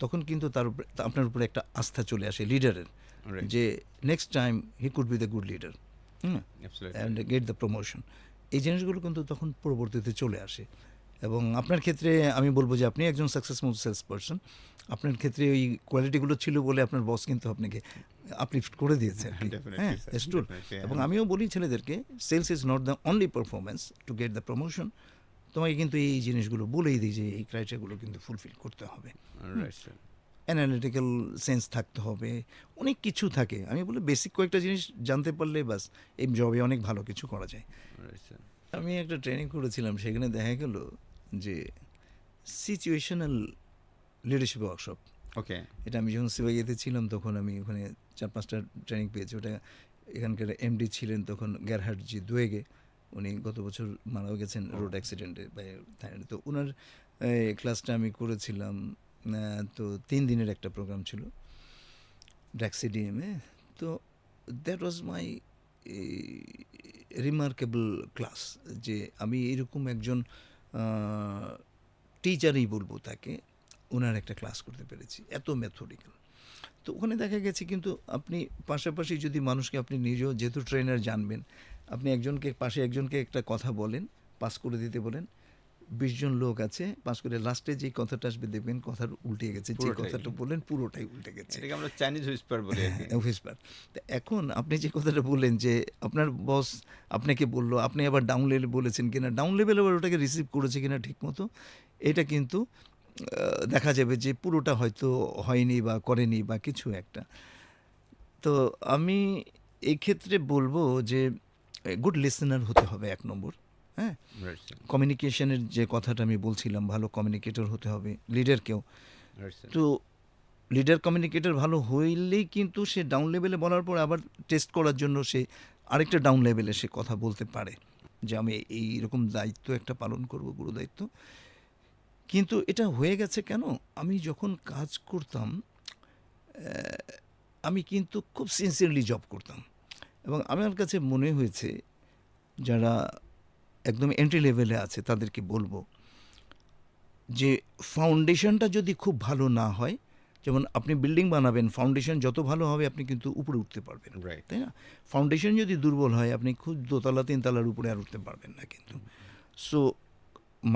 Speaker 1: তখন কিন্তু তার উপরে, আপনার উপরে একটা আস্থা চলে আসে লিডারের,
Speaker 2: Right.
Speaker 1: যে next time he could be the good leader and get the promotion. এই জিনিসগুলো কিন্তু তখন পরবর্তীতে চলে আসে। এবং আপনার ক্ষেত্রে আমি বলবো যে আপনি একজন সাকসেসফুল সেলস পারসন, আপনার ক্ষেত্রে ওই কোয়ালিটিগুলো ছিল বলে আপনার বস কিন্তু আপনাকে আপলিফ্ট করে দিয়েছে আর কি।
Speaker 2: Definitely,
Speaker 1: হ্যাঁ,
Speaker 2: sir.
Speaker 1: That's true.
Speaker 2: Definitely,
Speaker 1: এবং
Speaker 2: হ্যাঁ।
Speaker 1: আমিও বলি ছেলেদেরকে, sales is not the only performance to get the promotion. তোমাকে কিন্তু এই জিনিসগুলো বলেই দিই যে এই ক্রাইটেরিয়াগুলো কিন্তু ফুলফিল করতে হবে।
Speaker 2: Right sir.
Speaker 1: অ্যানালিটিক্যাল সেন্স থাকতে হবে, অনেক কিছু থাকে। আমি বলি বেসিক কয়েকটা জিনিস জানতে পারলে বাস এই জবে অনেক ভালো কিছু করা যায়।
Speaker 2: Right sir.
Speaker 1: আমি একটা ট্রেনিং করেছিলাম, সেখানে দেখা গেল যে সিচুয়েশনাল লিডারশিপ ওয়ার্কশপ,
Speaker 2: ওকে।
Speaker 1: এটা আমি যখন সিবাইয়েতে ছিলাম তখন আমি ওখানে 4-5টা ট্রেনিং পেয়েছি। ওটা এখানকার এমডি ছিলেন তখন গ্যারহার্ড জি দুয়েগে, উনি গত বছর মারাও গেছেন রোড অ্যাক্সিডেন্টে থাইল্যান্ডে। তো ওনার ক্লাসটা আমি করেছিলাম। তো 3 দিনের একটা প্রোগ্রাম ছিল ড্যাক্সিডিএমে। তো that was my remarkable class, যে আমি এরকম একজন টিচারই বলবো তাকে, ওনার একটা ক্লাস করতে পেরেছি, এত মেথডিক্যাল। তো ওখানে দেখা গেছে কিন্তু আপনি পাশাপাশি যদি মানুষকে, আপনি নিজেও যেহেতু ট্রেনার জানবেন, আপনি একজনকে পাশে একজনকে একটা কথা বলেন, পাস করে দিতে বলেন, 20 জন লোক আছে, পাস করে লাস্টে যে কথাটা আসবে দেখবেন কথার উল্টে গেছে, যে
Speaker 2: পুরোটাই।
Speaker 1: কথাটা বললেন পুরোটাই উল্টে গেছে।
Speaker 2: এটাকে আমরা চাইনিজ হুইসপার বলি আর কি।
Speaker 1: হুইসপার। তো এখন আপনি যে কথাটা বললেন যে আপনার বস আপনাকে বললো, আপনি আবার ডাউন লেভেলে বলেছেন কিনা, ডাউন লেভেলে আবার ওটাকে রিসিভ করেছে কিনা ঠিক মতো, এটা কিন্তু দেখা যাবে যে পুরোটা হয়তো হয়নি বা করেনি বা কিছু একটা। তো আমি এই ক্ষেত্রে বলবো যে গুড লিসেনার হতে হবে 1 নম্বর। হ্যাঁ,
Speaker 2: রাইট স্যার।
Speaker 1: কমিউনিকেশনের যে কথাটা আমি বলছিলাম, ভালো কমিউনিকেটর হতে হবে লিডারকেও।
Speaker 2: Right sir.
Speaker 1: তো লিডার কমিউনিকেটর ভালো হইলেই কিন্তু সে ডাউন লেভেলে বলার পর আবার টেস্ট করার জন্য সে আরেকটা ডাউন লেভেলে সে কথা বলতে পারে, যে আমি এইরকম দায়িত্ব একটা পালন করব, গুরু দায়িত্ব। কিন্তু এটা হয়ে গেছে কেন, আমি যখন কাজ করতাম আমি কিন্তু খুব সিনসিয়ারলি জব করতাম, এবং আমার কাছে মনে হয়েছে যারা একদম এন্ট্রি লেভেলে আছে তাদেরকে বলবো যে ফাউন্ডেশনটা যদি খুব ভালো না হয়, যেমন আপনি বিল্ডিং বানাবেন, ফাউন্ডেশন যত ভালো হবে আপনি কিন্তু উপরে উঠতে পারবেন,
Speaker 2: রাইট।
Speaker 1: তাই না? ফাউন্ডেশন যদি দুর্বল হয় আপনি খুব 2তলা 3তলার উপরে আর উঠতে পারবেন না কিন্তু। সো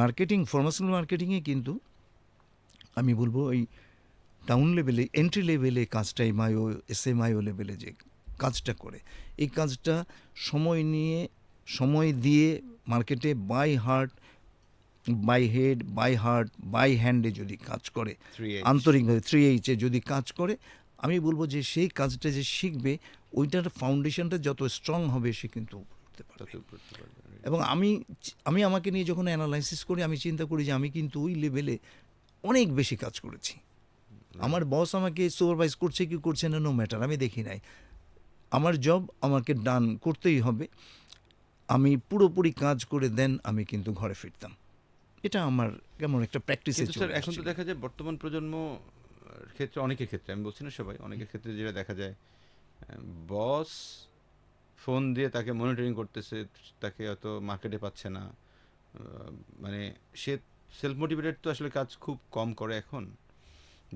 Speaker 1: মার্কেটিং, ফার্মাসিউটিক্যাল মার্কেটিংয়ে কিন্তু আমি বলবো এই ডাউন লেভেলে, এন্ট্রি লেভেলে কাজটা, এমআইও এসএমআইও লেভেলে যে কাজটা করে, এই কাজটা সময় নিয়ে, সময় দিয়ে মার্কেটে by heart, by head, by heart, by হ্যান্ডে যদি কাজ করে,
Speaker 2: 3H
Speaker 1: আন্তরিকভাবে 3H যদি কাজ করে, আমি বলবো যে সেই কাজটা যে শিখবে, ওইটার ফাউন্ডেশনটা যত স্ট্রং হবে সে কিন্তু উঠতে পারবে।
Speaker 2: তত উপরে উঠতে পারবে। Right.
Speaker 1: এবং আমি আমাকে নিয়ে যখন অ্যানালাইসিস করি, আমি চিন্তা করি যে আমি কিন্তু ওই লেভেলে অনেক বেশি কাজ করেছি। আমার বস আমাকে সুপারভাইজ করছে কি করছে না, নো ম্যাটার, আমি দেখি নাই। আমার জব আমাকে ডান করতেই হবে, আমি পুরোপুরি কাজ করে দেন আমি কিন্তু ঘরে ফিরতাম। এটা আমার কেমন একটা প্র্যাকটিসে
Speaker 2: কিন্তু স্যার
Speaker 1: চলে
Speaker 2: এখন তো
Speaker 1: আসছিল।
Speaker 2: দেখা যায় বর্তমান প্রজন্ম ক্ষেত্রে, অনেকের ক্ষেত্রে, আমি বলছি না সবাই, অনেকের ক্ষেত্রে যেটা দেখা যায়, বস ফোন দিয়ে তাকে মনিটরিং করতেছে, তাকে অত মার্কেটে পাচ্ছে না, মানে সে সেলফ মোটিভেটেড তো আসলে কাজ খুব কম করে এখন,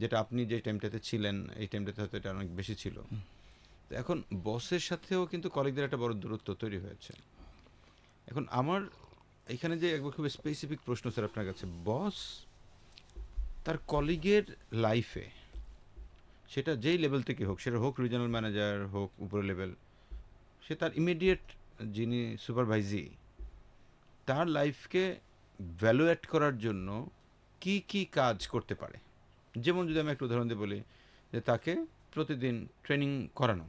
Speaker 2: যেটা আপনি যে টাইমটাতে ছিলেন এই টাইমটাতে হয়তো এটা অনেক বেশি ছিল। তো এখন বসের সাথেও কিন্তু কলিগদের একটা বড় দূরত্ব তৈরি হয়েছে। এখন আমার এখানে যে একবার খুব স্পেসিফিক প্রশ্ন স্যার আপনার কাছে, বস তার কলিগের লাইফে, সেটা যেই লেভেল থেকে হোক, সেটা হোক রিজনাল ম্যানেজার, হোক উপরের লেভেল, সে তার ইমিডিয়েট যিনি সুপারভাইজি, তার লাইফকে ভ্যালুয়েট করার জন্য কি কি কাজ করতে পারে? যেমন যদি আমি একটা উদাহরণ দিয়ে বলি, যে তাকে প্রতিদিন ট্রেনিং করানো,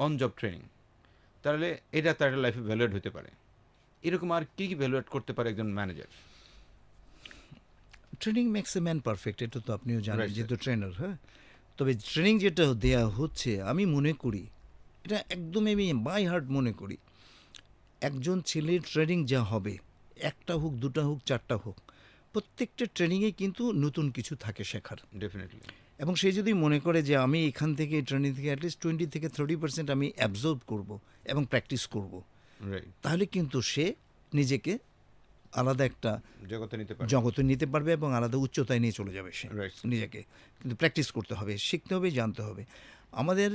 Speaker 2: অন জব ট্রেনিং, তাহলে এটা তার লাইফে ভ্যালুয়েট হতে পারে। এরকম আর কি কি ভ্যালুয়েট করতে পারে একজন manager?
Speaker 1: Training makes a man perfect, এটা তো আপনিও জানেন
Speaker 2: Right, sir.
Speaker 1: যেহেতু ট্রেনার। হ্যাঁ, তবে ট্রেনিং যেটা দেয়া হচ্ছে, আমি মনে করি এটা একদমই আমি বাই হার্ট মনে করি, একজন ছেলের ট্রেনিং যা হবে, একটা হোক, দুটা হোক, চারটা হোক, প্রত্যেকটা ট্রেনিংয়ে কিন্তু নতুন কিছু থাকে শেখার।
Speaker 2: ডেফিনেটলি।
Speaker 1: এবং সে যদি মনে করে যে আমি এখান থেকে ট্রেনিং থেকে অ্যাটলিস্ট 20 থেকে 30% আমি অ্যাবজর্ব করব এবং প্র্যাকটিস করব,
Speaker 2: রাইট।
Speaker 1: তাহলে কিন্তু সে নিজেকে আলাদা একটা
Speaker 2: জগতে নিতে পারে।
Speaker 1: জগতে নিতে পারবে এবং আলাদা উচ্চতায় নিয়ে চলে যাবে সে
Speaker 2: Right.
Speaker 1: নিজেকে। কিন্তু প্র্যাকটিস করতে হবে, শিখতে হবে, জানতে হবে। আমাদের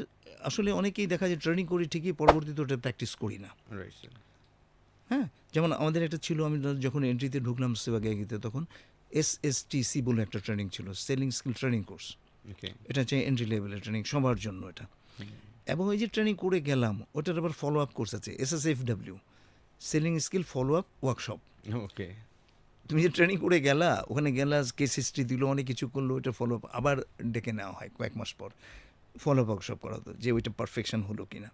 Speaker 1: আসলে অনেকেই দেখা যায় ট্রেনিং করি ঠিকই, পরবর্তীতে ওটা প্র্যাকটিস করি না।
Speaker 2: Right sir.
Speaker 1: হ্যাঁ, যেমন আমাদের একটা ছিল, আমি যখন এন্ট্রিতে ঢুকলাম সেবাগাগিতে, তখন SSTC বলে একটা ট্রেনিং ছিল, সেলিং স্কিল ট্রেনিং কোর্স।
Speaker 2: ওকে।
Speaker 1: এটা হচ্ছে এন্ট্রি লেভেলের ট্রেনিং, সবার জন্য এটা। এবং ওই যে ট্রেনিং করে গেলাম, ওটার আবার ফলো আপ কোর্স আছে, SSFW, selling skill follow up workshop.
Speaker 2: Okay.
Speaker 1: তুমি যে ট্রেনিং করে গেলা, ওখানে গেলা, কেস হিস্ট্রি দিল, অনেক কিছু করলো, ওইটা ফলো আপ আবার ডেকে নেওয়া হয় কয়েক মাস পর, ফলো আপ ওয়ার্কশপ করা হতো যে ওইটা পারফেকশন হলো কি না।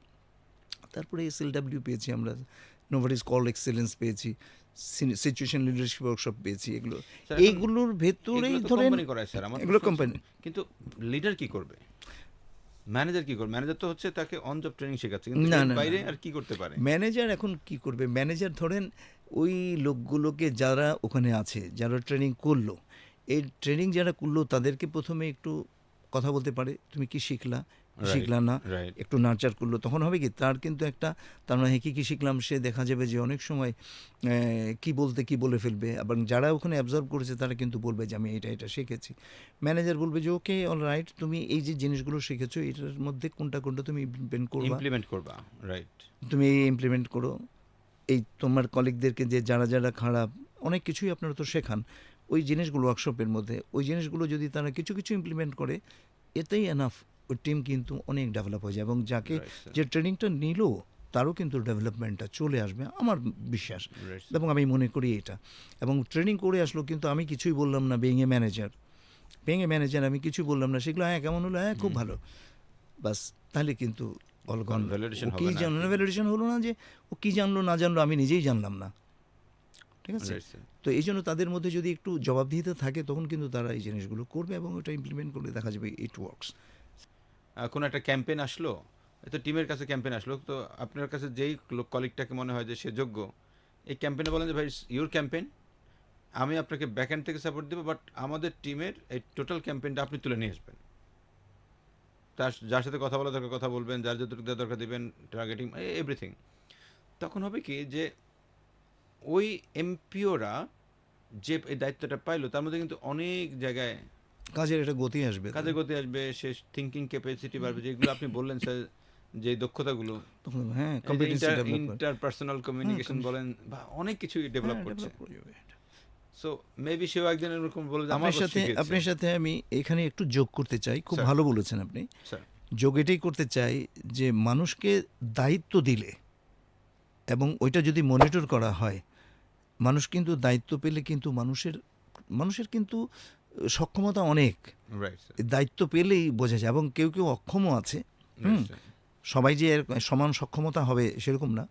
Speaker 1: তারপরে SLW পেয়েছি আমরা, নোভারিস কল এক্সেলেন্স পেয়েছি, সিচুয়েশন লিডারশিপ ওয়ার্কশপ পেয়েছি। এগুলো
Speaker 2: স্যার, এখন
Speaker 1: এইগুলোর ভেতরেই
Speaker 2: এগুলো তো
Speaker 1: ধরেন
Speaker 2: কোম্পানি করায় স্যার, আমার
Speaker 1: এগুলো
Speaker 2: প্রশ্ন হচ্ছে,
Speaker 1: কোম্পানি।
Speaker 2: কিন্তু লিডার কি করবে? ম্যানেজার কি করবে? ম্যানেজার তো হচ্ছে তাকে অন জব ট্রেনিং শেখাচ্ছে, কিন্তু
Speaker 1: না,
Speaker 2: এর
Speaker 1: না,
Speaker 2: বাইরে
Speaker 1: না।
Speaker 2: আর কি করতে পারে?
Speaker 1: ম্যানেজার এখন কি করবে? ম্যানেজার ধরেন ওই লোকগুলোকে যারা ওখানে আছে, যারা ট্রেনিং করলো, এই ট্রেনিং যারা করলো তাদেরকে প্রথমে একটু কথা বলতে পারে, তুমি কি শিখলা,
Speaker 2: Right,
Speaker 1: শিখলা না,
Speaker 2: right.
Speaker 1: একটু নার্চার করলো, তখন হবে কি তার কিন্তু একটা, তার মানে কী কী শিখলাম, সে দেখা যাবে যে অনেক সময় কি বলতে কি বলে ফেলবে, এবং যারা ওখানে অ্যাবজর্ভ করেছে তারা কিন্তু বলবে যে আমি এটা এটা শিখেছি। ম্যানেজার বলবে যে ওকে অল রাইট, তুমি এই যে জিনিসগুলো শিখেছো এটার মধ্যে কোনটা কোনটা তুমি
Speaker 2: ইমপ্লিমেন্ট করবা। রাইট।
Speaker 1: তুমি ইমপ্লিমেন্ট করো। এই তোমার কলিগদেরকে যে যারা যারা খারাপ, অনেক কিছুই আপনারা তো শেখান ওই জিনিসগুলো ওয়ার্কশপের মধ্যে, ওই জিনিসগুলো যদি তারা কিছু কিছু ইমপ্লিমেন্ট করে, এতেই এনাফ, ওই টিম কিন্তু অনেক ডেভেলপ হয়ে যায়, এবং যাকে
Speaker 2: Right, sir.
Speaker 1: যে ট্রেনিংটা নিল তারও কিন্তু ডেভেলপমেন্টটা চলে আসবে, আমার বিশ্বাস।
Speaker 2: Right, sir.
Speaker 1: এবং আমি মনে করি এটা, এবং ট্রেনিং করে আসলো কিন্তু আমি কিছুই বললাম না বেইং এ ম্যানেজার, আমি কিছুই বললাম না, সেগুলো হ্যাঁ কেমন হলো, হ্যাঁ খুব ভালো, বাস, তাহলে কিন্তু অলগন।
Speaker 2: Validation
Speaker 1: ও
Speaker 2: হবে
Speaker 1: কি
Speaker 2: না
Speaker 1: জানলো
Speaker 2: আর
Speaker 1: না,
Speaker 2: কি।
Speaker 1: ভ্যালিডেশন হলো না, যে ও কি জানলো না জানলো আমি নিজেই জানলাম না, ঠিক আছে?
Speaker 2: Right, sir.
Speaker 1: তো এই জন্য তাদের মধ্যে যদি একটু জবাবদিহিতা থাকে, তখন কিন্তু তারা এই জিনিসগুলো করবে এবং ওটা ইমপ্লিমেন্ট করলে দেখা যাবে ইট ওয়ার্কস।
Speaker 2: কোনো একটা ক্যাম্পেইন আসলো, তো টিমের কাছে ক্যাম্পেইন আসলো, তো আপনার কাছে যেই কলিগটাকে মনে হয় যে সে যোগ্য, এই ক্যাম্পেইনে বলেন যে ভাই ইউর ক্যাম্পেইন, আমি আপনাকে ব্যাকএন্ড থেকে সাপোর্ট দেবো, বাট আমাদের টিমের এই টোটাল ক্যাম্পেইনটা আপনি তুলে নিয়ে আসবেন। তার যার সাথে কথা বলা দরকার কথা বলবেন, যার যতটুকু দেওয়া দরকার দেবেন, টার্গেটিং এভরিথিং। তখন হবে কি যে ওই এমপিওরা যে এই দায়িত্বটা পাইলো, তার মধ্যে কিন্তু অনেক জায়গায়
Speaker 1: কাজের একটা গতি আসবে,
Speaker 2: কাজের গতি আসবে, সে থিঙ্কিং ক্যাপাসিটি বাড়বে, যেগুলো আপনি বললেন স্যার, যে দক্ষতাগুলো,
Speaker 1: তখন হ্যাঁ কম্পিটেন্সি ডেভেলপ
Speaker 2: ইন্টারপার্সোনাল কমিউনিকেশন বলেন, বা অনেক কিছু ডেভেলপ করছে।
Speaker 1: করবে।
Speaker 2: সো মেবি সেও একদিন এরকম বলে যে
Speaker 1: আপনার সাথে আপনার সাথে আমি এখানে একটু যোগ করতে চাই, খুব
Speaker 2: স্যার।
Speaker 1: ভালো বলেছেন আপনি।
Speaker 2: স্যার।
Speaker 1: যোগ এটাই করতে চাই যে মানুষকে দায়িত্ব দিলে এবং ওইটা যদি মনিটর করা হয়, মানুষ কিন্তু দায়িত্ব পেলে কিন্তু মানুষের কিন্তু সক্ষমতা অনেক,
Speaker 2: রাইট স্যার।
Speaker 1: দায়িত্ব পেলেই বোঝা যায়। এবং কেউ কেউ অক্ষমও আছে, সবাই যে এর সমান সক্ষমতা হবে সেরকম না,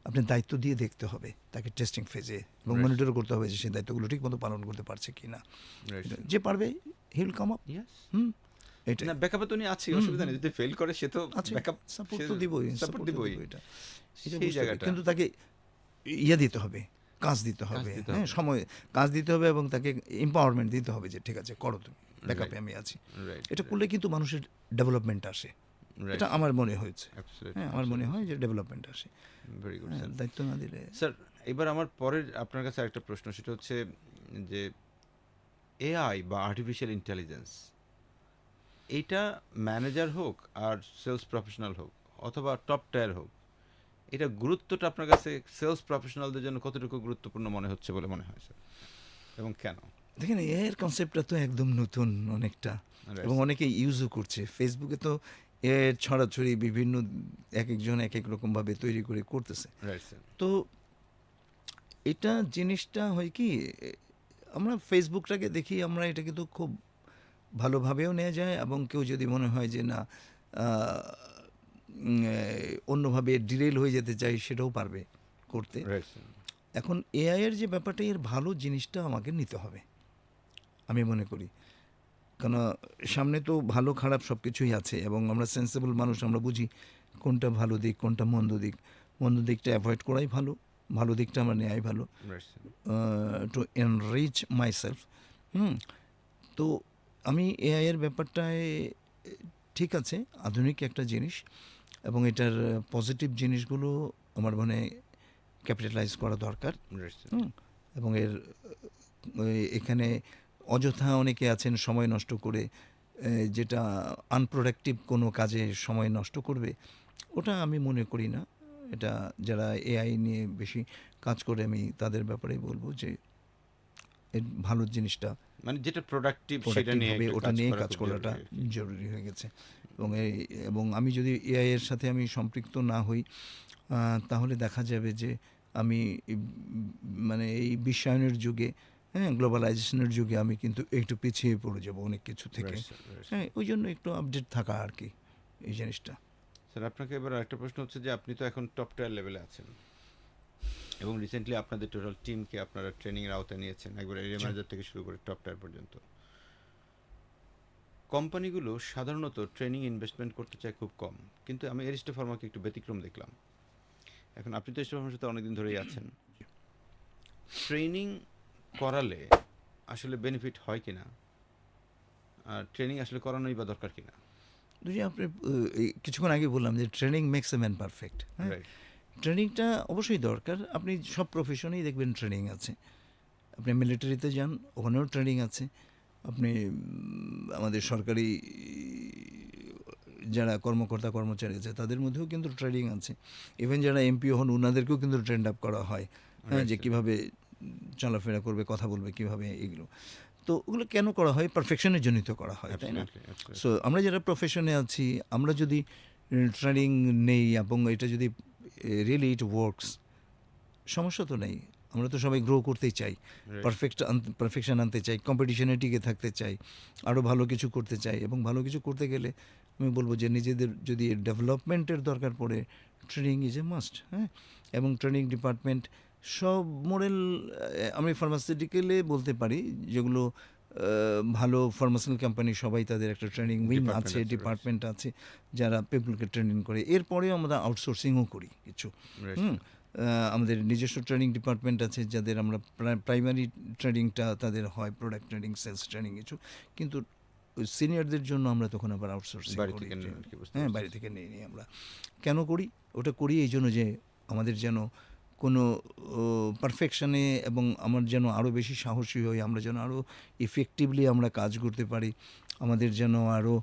Speaker 1: আপনি দায়িত্ব দিয়ে দেখতে হবে তাকে টেস্টিং ফেজে, এবং
Speaker 2: Right.
Speaker 1: মনিটর করতে হবে যে সেই দায়িত্বগুলো ঠিকমতো পালন করতে পারছে কি না। যে পারবে হিল কাম আপ। এটা
Speaker 2: না, ব্যাকআপে তো উনি আছে, অসুবিধা নেই, যদি ফেল করে সে তো
Speaker 1: আছে,
Speaker 2: ব্যাকআপ
Speaker 1: সাপোর্ট তো দিবই,
Speaker 2: সাপোর্ট দিবই।
Speaker 1: এটা
Speaker 2: সেই
Speaker 1: বুঝতে হবে।
Speaker 2: জায়গাটা।
Speaker 1: কিন্তু তাকে ইয়ে দিতে হবে, কাজ দিতে হবে,
Speaker 2: দিতে
Speaker 1: হ্যাঁ
Speaker 2: হবে।
Speaker 1: সময় কাজ দিতে হবে এবং তাকে এম্পাওয়ারমেন্ট দিতে হবে যে ঠিক আছে করো তুমি, ব্যাকআপে
Speaker 2: Right.
Speaker 1: আমি আছি।
Speaker 2: রাইট,
Speaker 1: এটা করলে কিন্তু মানুষের ডেভেলপমেন্ট আসে, এটা আমার মনে হয়েছে। হ্যাঁ আমার মনে হয় যে ডেভেলপমেন্ট আসে,
Speaker 2: ভেরি গুড
Speaker 1: হ্যাঁ
Speaker 2: স্যার।
Speaker 1: দায়িত্ব না দিলে।
Speaker 2: স্যার, এবার আমার পরের আপনার কাছে আরেকটা প্রশ্ন, সেটা হচ্ছে যে এআই বা আর্টিফিশিয়াল ইন্টেলিজেন্স, এইটা ম্যানেজার হোক আর সেলস প্রফেশনাল হোক অথবা টপ টায়ার হোক, এটা গুরুত্বটা আপনার কাছে সেলস প্রফেশনালদের জন্য কতটুকু গুরুত্বপূর্ণ মনে হচ্ছে বলে মনে হয় স্যার, এবং কেন?
Speaker 1: দেখেন এর কনসেপ্টটা তো একদম নতুন অনেকটা, এবং অনেকে ইউজও করছে। ফেসবুকে তো এর ছড়াছড়ি বিভিন্ন এক একজন এক এক রকমভাবে তৈরি করে করতেছে।
Speaker 2: Right sir.
Speaker 1: তো এটা জিনিসটা হয় কি, আমরা ফেসবুকটাকে দেখি, আমরা এটা কিন্তু খুব ভালোভাবেও নেওয়া যায়, এবং কেউ যদি মনে হয় যে না অন্যভাবে ডিরেল হয়ে যেতে চাই সেটাও পারবে করতে।
Speaker 2: Right sir.
Speaker 1: এখন এআইয়ের যে ব্যাপারটা, এর ভালো জিনিসটা আমাকে নিতে হবে আমি মনে করি, কেন সামনে তো ভালো খারাপ সব কিছুই আছে, এবং আমরা সেন্সেবল মানুষ, আমরা বুঝি কোনটা ভালো দিক কোনটা মন্দ দিক। মন্দ দিকটা অ্যাভয়েড করাই ভালো, ভালো দিকটা আমরা নেওয়াই ভালো,
Speaker 2: right sir.
Speaker 1: To enrich myself. তো আমি এআইয়ের ব্যাপারটায় ঠিক আছে, আধুনিক একটা জিনিস, এবং এটার পজিটিভ জিনিসগুলো আমার মনে ক্যাপিটালাইজ করা দরকার।
Speaker 2: Right sir.
Speaker 1: এবং এর এখানে অযথা অনেকে আছেন সময় নষ্ট করে, যেটা আনপ্রোডাক্টিভ কোনো কাজে সময় নষ্ট করবে, ওটা আমি মনে করি না। এটা যারা এআই নিয়ে বেশি কাজ করে, আমি তাদের ব্যাপারেই বলবো যে এর ভালো জিনিসটা
Speaker 2: মানে যেটা প্রোডাক্টিভ সেটা
Speaker 1: প্রোডাক্টিভ
Speaker 2: নিয়ে
Speaker 1: হবে,
Speaker 2: একটু
Speaker 1: ওটা নিয়ে
Speaker 2: করা
Speaker 1: কাজ
Speaker 2: খুব
Speaker 1: করাটা
Speaker 2: জরুরি।
Speaker 1: জরুরি হয়ে গেছে। এবং আমি যদি এআই এর সাথে আমি সম্পৃক্ত না হই, তাহলে দেখা যাবে যে আমি মানে এই বিশ্বায়নের যুগে, হ্যাঁ গ্লোবালাইজেশনের যুগে আমি কিন্তু একটু পিছিয়ে পড়ে যাব অনেক কিছু থেকে।
Speaker 2: Right, sir, right, sir.
Speaker 1: হ্যাঁ ওই জন্য একটু আপডেট থাকা আর কি এই জিনিসটা।
Speaker 2: স্যার, আপনাকে এবার আরেকটা প্রশ্ন হচ্ছে যে আপনি তো এখন টপ টায়ার লেভেলে আছেন, এবং রিসেন্টলি আপনাদের টোটাল টিমকে আপনারা ট্রেনিংয়ের আওতায় নিয়েছেন, একবার এরিয়া ম্যানেজার থেকে শুরু করে টপ টায়ার পর্যন্ত। কোম্পানিগুলো সাধারণত ট্রেনিং ইনভেস্টমেন্ট করতে চায় খুব কম, কিন্তু আমি এরিস্টো ফার্মাকে একটু ব্যতিক্রম দেখলাম। এখন আপনি তো এরিস্টো ফার্মার সাথে অনেকদিন ধরেই আছেন, ট্রেনিং করালে আসলে বেনিফিট হয় কিনা, আর ট্রেনিং আসলে করানোই বা দরকার কিনা?
Speaker 1: যদি আপনি এই কিছুক্ষণ আগে বললাম যে training makes a man perfect, হ্যাঁ
Speaker 2: রাইট।
Speaker 1: ট্রেনিংটা অবশ্যই দরকার। আপনি সব প্রফেশনেই দেখবেন ট্রেনিং আছে। আপনি মিলিটারিতে যান, ওখানেও ট্রেনিং আছে। আপনি আমাদের সরকারি যারা কর্মকর্তা কর্মচারী আছে তাদের মধ্যেও কিন্তু ট্রেনিং আছে। ইভেন যারা এমপি হন ওনাদেরকেও কিন্তু ট্রেন্ড আপ করা হয়, হ্যাঁ যে কীভাবে চলাফেরা করবে, কথা বলবে কীভাবে, এগুলো। তো ওগুলো কেন করা হয়? পারফেকশনের জন্যই তো করা হয়, তাই না? সো আমরা যারা প্রফেশনে আছি, আমরা যদি ট্রেনিং নেই এবং এটা যদি রিয়েলি ইট ওয়ার্কস, সমস্যা তো নেই। আমরা তো সবাই গ্রো করতেই চাই, পারফেকশন আনতে চাই, কম্পিটিশনে টিকে থাকতে চাই, আরও ভালো কিছু করতে চাই। এবং ভালো কিছু করতে গেলে আমি বলবো যে নিজেদের যদি ডেভেলপমেন্টের দরকার পড়ে, ট্রেনিং ইজ এ মাস্ট, হ্যাঁ। এবং ট্রেনিং ডিপার্টমেন্ট সব মডেল, আমি ফার্মাসিউটিক্যালে বলতে পারি যেগুলো ভালো ফার্মাসিউটিক্যাল কোম্পানি, সবাই তাদের একটা ট্রেনিং উইং আছে, ডিপার্টমেন্ট আছে যারা পিপলকে ট্রেনিং করে। এরপরেও আমরা আউটসোর্সিংও করি কিছু। আমাদের নিজস্ব ট্রেনিং ডিপার্টমেন্ট আছে যাদের আমরা প্রাইমারি ট্রেনিংটা তাদের হয়, প্রোডাক্ট ট্রেনিং, সেলস ট্রেনিং কিছু, কিন্তু সিনিয়রদের জন্য আমরা তখন আবার আউটসোর্সিং করি। হ্যাঁ বাইরে থেকে নিয়ে আমরা কেন করি? ওটা করি এই জন্য যে আমাদের যেন কোনো পারফেকশানে, এবং আমার যেন আরও বেশি সাহসী হই, আমরা যেন আরও ইফেক্টিভলি আমরা কাজ করতে পারি, আমাদের যেন আরও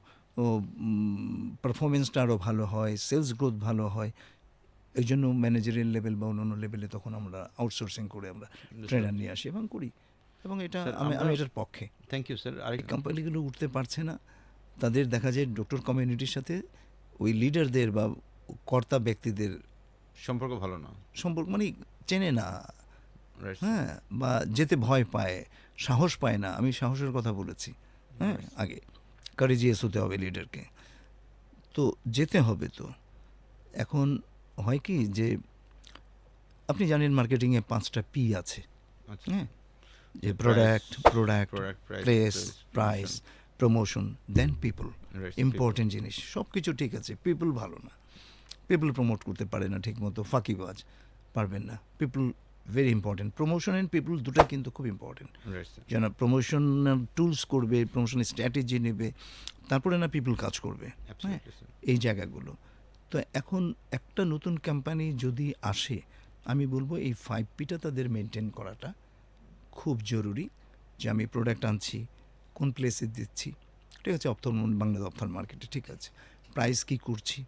Speaker 1: পারফরমেন্সটা আরও ভালো হয়, সেলস গ্রোথ ভালো হয়। এই জন্য ম্যানেজারিয়াল লেভেল বা অন্যান্য লেভেলে তখন আমরা আউটসোর্সিং করে আমরা ট্রেনার নিয়ে আসি এবং করি। এবং এটা আমি এটার পক্ষে।
Speaker 2: Thank you sir. আরেক
Speaker 1: কোম্পানিগুলো উঠতে পারছে না, তাদের দেখা যায় ডক্টর কমিউনিটির সাথে ওই লিডারদের বা কর্তা ব্যক্তিদের
Speaker 2: সম্পর্ক ভালো না,
Speaker 1: সম্পর্ক মানে চেনে না, হ্যাঁ, বা যেতে ভয় পায়, সাহস পায় না। আমি সাহসের কথা বলেছি, হ্যাঁ আগে কারেজিয়াস হতে হবে লিডারকে, তো যেতে হবে। তো এখন হয় কি যে আপনি জানেন মার্কেটিংয়ে 5টা পি আছে, হ্যাঁ, যে product, place, price, promotion, then people. Important জিনিস, সব কিছু ঠিক আছে, পিপল ভালো না, পিপল প্রমোট করতে পারে না ঠিক মতো, ফাঁকিবাজ, পারবেন না। People very important. Promotion and people দুটা কিন্তু খুব ইম্পর্টেন্ট।
Speaker 2: Right sir.
Speaker 1: যেন প্রমোশনাল টুলস করবে, প্রমোশনাল স্ট্র্যাটেজি নেবে, তারপরে না পিপল কাজ করবে। হ্যাঁ,
Speaker 2: অ্যাবসলিউটলি স্যার।
Speaker 1: এই জায়গাগুলো। তো এখন একটা নতুন কোম্পানি যদি আসে, আমি বলবো এই 5Pটা তাদের মেনটেন করাটা খুব জরুরি। যে আমি প্রোডাক্ট আনছি, কোন প্লেসে দিচ্ছি, ঠিক আছে, বাংলাদেশ অপথন মার্কেটে, ঠিক আছে, প্রাইস কি করছি,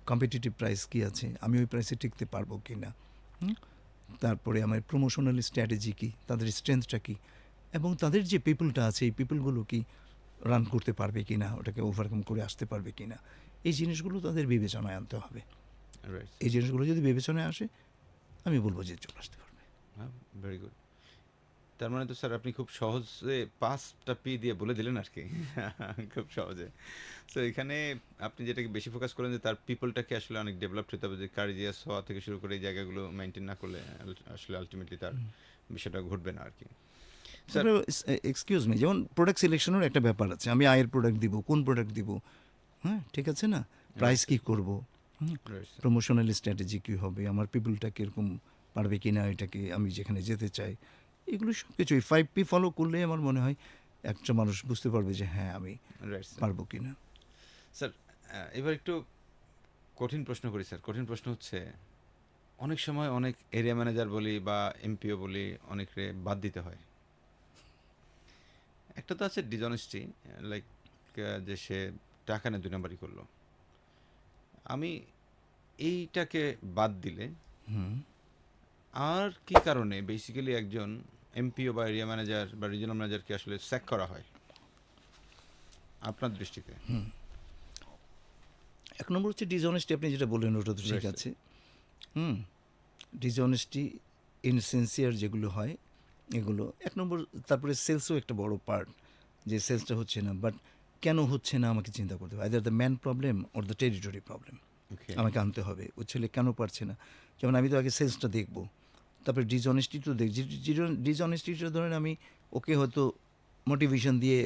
Speaker 1: কম্পিটিটিভ প্রাইস কি আছে, আমি ওই প্রাইসে টিকতে পারবো কি না, তারপরে আমার প্রমোশনাল স্ট্র্যাটেজি কী, তাদের স্ট্রেংথটা কী, এবং তাদের যে পিপলটা আছে এই পিপলগুলো কি রান করতে পারবে কি না, ওটাকে ওভারকাম করে আসতে পারবে কি না, এই জিনিসগুলো তাদের বিবেচনায় আনতে হবে।
Speaker 2: রাইট।
Speaker 1: এই জিনিসগুলো যদি বিবেচনায় আসে, আমি বলবো যে চলে আসতে পারবে।
Speaker 2: হ্যাঁ, ভেরি গুড। তার মানে তো স্যার আপনি খুব সহজে 5টা পি দিয়ে বলে দিলেন আর কি। খুব সহজে। সো এখানে আপনি যেটাকে বেশি ফোকাস করেন যে তার পিপলটাকে আসলে অনেক ডেভেলপড হতে হবে, যে কার্জিয়াস হওয়া থেকে শুরু করে এই জায়গাগুলো মেনটেন না করলে আসলে আলটিমেটলি তার বিষয়টা ঘটবে না আর কি। স্যার।
Speaker 1: এক্সকিউজ মি, যেমন প্রোডাক্ট সিলেকশনের একটা ব্যাপার আছে। আমি আয়ের প্রোডাক্ট দিব, কোন প্রোডাক্ট দিব, হ্যাঁ, ঠিক আছে না, প্রাইস কি করব,
Speaker 2: রাইট স্যার।
Speaker 1: প্রমোশনাল স্ট্র্যাটেজি কী হবে, আমার পিপলটা কীরকম পারবে কি না এটাকে, আমি যেখানে যেতে চাই, এগুলো সব কিছু এই 5P ফলো করলে আমার মনে হয় একটা মানুষ বুঝতে পারবে যে হ্যাঁ আমি
Speaker 2: রাইট স্যার।
Speaker 1: পারবো কি না।
Speaker 2: স্যার, এবার একটু কঠিন প্রশ্ন করি স্যার। কঠিন প্রশ্ন হচ্ছে, অনেক সময় অনেক এরিয়া ম্যানেজার বলি বা এমপিও বলি, অনেকরে বাদ দিতে হয়। একটা তো আছে ডিসঅনেস্টি, লাইক যে সে টাকা নিয়ে 2 নাম্বারই করলো। আমি এইটাকে বাদ দিলে
Speaker 1: হুম,
Speaker 2: আর কি কারণে বেসিক্যালি একজন এমপিও বা এরিয়া ম্যানেজার বা রিজিওনাল ম্যানেজারকে আসলে স্যাক করা হয় আপনার দৃষ্টিতে?
Speaker 1: এক নম্বর হচ্ছে ডিসঅনেস্টি, আপনি যেটা বললেন ওটা তো ঠিক
Speaker 2: Right, sir.
Speaker 1: আছে। ডিসঅনেস্টি, ইনসিনসিয়ার যেগুলো হয় এগুলো এক নম্বর। তারপরে সেলসও একটা বড় পার্ট, যে সেলসটা হচ্ছে না, বাট কেন হচ্ছে না আমাকে চিন্তা করতে হবে। Either the man problem or the territory problem
Speaker 2: Okay.
Speaker 1: আমাকে আনতে হবে। ওই ছেলে কেন পারছে না, যেমন আমি তো আগে সেলসটা দেখবো, তারপরে ডিসঅনেস্টি তো দেখছি। ডিসঅনেস্টিটা ধরেন আমি ওকে হয়তো মোটিভেশন দিয়ে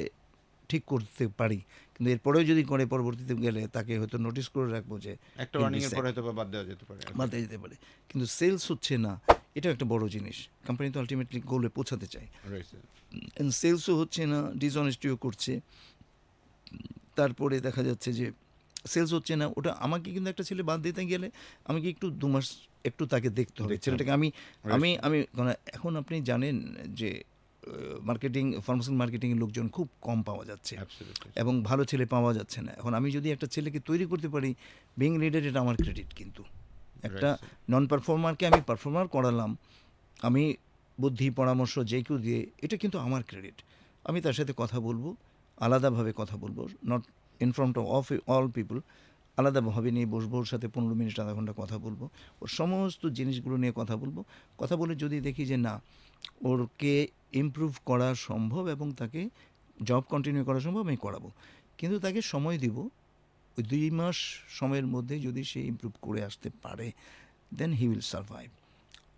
Speaker 1: ঠিক করতে পারি, কিন্তু এরপরেও যদি করে পরবর্তীতে গেলে তাকে হয়তো নোটিস করে রাখবো যে
Speaker 2: একটা
Speaker 1: he'll be
Speaker 2: ওয়ার্নিং এর পরে
Speaker 1: sacked,
Speaker 2: হয়তো বা বাদ দেওয়া যেতে পারে।
Speaker 1: বাদ যেতে পারে। কিন্তু সেলস হচ্ছে না, এটাও একটা বড় জিনিস। কোম্পানি তো আলটিমেটলি গোলে পৌঁছাতে চায়,
Speaker 2: রাইট স্যার।
Speaker 1: সেলসও হচ্ছে না, ডিসঅনেস্টিও করছে। তারপরে দেখা যাচ্ছে যে সেলস হচ্ছে না, ওটা আমাকে কিন্তু একটা ছেলে বাদ দিতে গেলে আমাকে একটু 2 মাস একটু তাকে দেখতে হবে
Speaker 2: দেখতে
Speaker 1: ছেলেটাকে।
Speaker 2: হবে।
Speaker 1: আমি
Speaker 2: Right,
Speaker 1: আমি
Speaker 2: sir.
Speaker 1: আমি এখন আপনি জানেন যে মার্কেটিং, ফার্মাসিউটিক্যাল মার্কেটিংয়ের লোকজন খুব কম পাওয়া যাচ্ছে
Speaker 2: Absolutely.
Speaker 1: এবং ভালো ছেলে পাওয়া যাচ্ছে না। এখন আমি যদি একটা ছেলেকে তৈরি করতে পারি বিং লিডার, এটা আমার ক্রেডিট। কিন্তু একটা
Speaker 2: Right, sir.
Speaker 1: নন পারফর্মারকে আমি পারফর্মার করালাম, আমি বুদ্ধি পরামর্শ যে কেউ দিয়ে, এটা কিন্তু আমার ক্রেডিট। আমি তার সাথে কথা বলবো, আলাদাভাবে কথা বলবো, not in front of all people, আলাদাভাবে নিয়ে বসবো, ওর সাথে 15 মিনিট আধা ঘন্টা কথা বলবো, ওর সমস্ত জিনিসগুলো নিয়ে কথা বলবো। কথা বলে যদি দেখি যে না, ওরকে ইমপ্রুভ করা সম্ভব এবং তাকে জব কন্টিনিউ করা সম্ভব, আমি করাবো। কিন্তু তাকে সময় দিব। ওই 2 মাস সময়ের মধ্যে যদি সে ইমপ্রুভ করে আসতে পারে, দেন হি উইল সার্ভাইভ।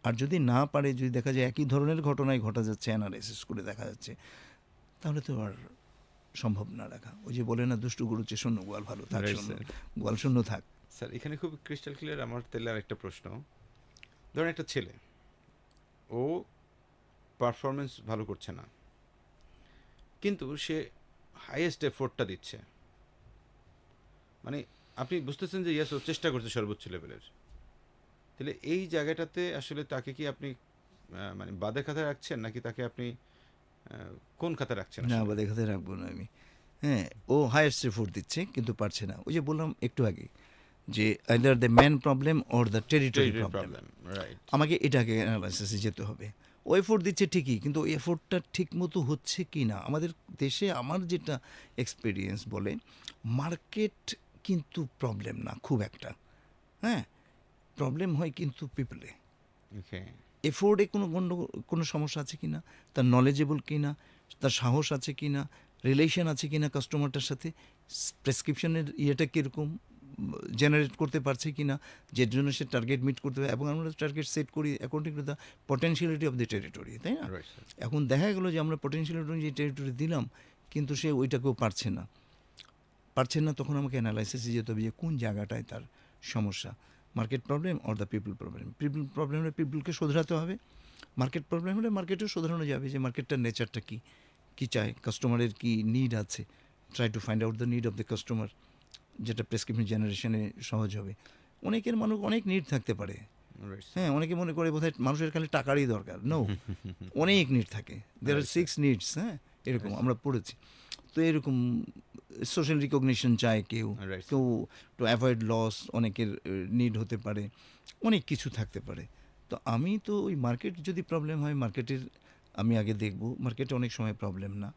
Speaker 1: আর যদি না পারে, যদি দেখা যায় একই ধরনের ঘটনাই ঘটা যাচ্ছে, অ্যানালাইসিস করে দেখা যাচ্ছে, তাহলে তো আর সম্ভব না রাখা। ওই যে বলে না, দুষ্টু গরু চেয়ে শূন্য গোয়াল ভালো থাক,
Speaker 2: Right,
Speaker 1: শূন্য
Speaker 2: sir.
Speaker 1: গোয়াল শূন্য থাক।
Speaker 2: স্যার, এখানে খুব ক্রিস্টাল ক্লিয়ার আমার তাহলে আরেকটা প্রশ্ন। ধরেন একটা ছেলে, ও পারফরমেন্স ভালো করছে না, কিন্তু সে হাইয়েস্ট এফোর্টটা দিচ্ছে। মানে আপনি বুঝতেছেন যে ইয়েস, ও চেষ্টা করছে সর্বোচ্চ লেভেলের। তাহলে এই জায়গাটাতে আসলে তাকে কি আপনি মানে বাদের খাতায় রাখছেন, নাকি তাকে আপনি কোন খাতায় রাখছেন
Speaker 1: না,
Speaker 2: আসলে?
Speaker 1: বা দেখাতে রাখবো না আমি। হ্যাঁ, ও হায়েস্ট এফোর্ট দিচ্ছে কিন্তু পারছে না। ওই যে বললাম একটু আগে যে either the man problem or the territory
Speaker 2: Territory
Speaker 1: problem.
Speaker 2: problem, right.
Speaker 1: আমাকে এটাকে অ্যানালাইসিসে যেতে হবে। ও এফোর্ট দিচ্ছে ঠিকই, কিন্তু ওই এফোর্টটা ঠিক মতো হচ্ছে কি না। আমাদের দেশে আমার যেটা এক্সপিরিয়েন্স বলে, মার্কেট কিন্তু প্রবলেম না খুব একটা। হ্যাঁ, প্রবলেম হয় কিন্তু পিপলে।
Speaker 2: Okay.
Speaker 1: এফোর্ডে কোনো সমস্যা আছে কি না, তার নলেজেবল কি না, তার সাহস আছে কি না, রিলেশন আছে কি না কাস্টমারটার সাথে, প্রেসক্রিপশনের ইয়েটা কীরকম জেনারেট করতে পারছে কি না, যে জন্য সে টার্গেট মিট করতে হবে। এবং আমরা টার্গেট সেট করি according to the potentiality of the territory, তাই না?
Speaker 2: Right, sir.
Speaker 1: এখন দেখা গেলো যে আমরা পটেনশিয়ালিটি অনুযায়ী টেরিটরি দিলাম, কিন্তু সে ওইটাকেও পারছে না। তখন আমাকে অ্যানালাইসিসে যেতে হবে যে কোন জায়গাটায় তার সমস্যা, market problem or the people problem. People problem হলে পিপলকে শোধরাতে হবে, মার্কেট প্রবলেম হলে মার্কেটেও শোধরানো যাবে যে মার্কেটটার নেচারটা কী চায়, কাস্টমারের কী নিড আছে, try to find out the need of the customer, যেটা প্রেসক্রিপশন জেনারেশনে সহজ হবে। মানুষ অনেক নিড থাকতে পারে,
Speaker 2: রাইট
Speaker 1: হ্যাঁ, অনেকে মনে করে বোধহয় মানুষের খালি টাকারই দরকার। নো, অনেক নিড থাকে, দেয়ার আর 6 নিডস, হ্যাঁ, এরকম আমরা পড়েছি। তো এরকম সোশ্যাল রিকগনিশন চায় কেউ,
Speaker 2: রাইট
Speaker 1: কেউ টু অ্যাভয়েড লস, অনেকের নিড হতে পারে, অনেক কিছু থাকতে পারে। তো আমি তো ওই মার্কেট যদি প্রবলেম হয়, মার্কেটের আমি আগে দেখব। মার্কেটে অনেক সময় প্রবলেম না,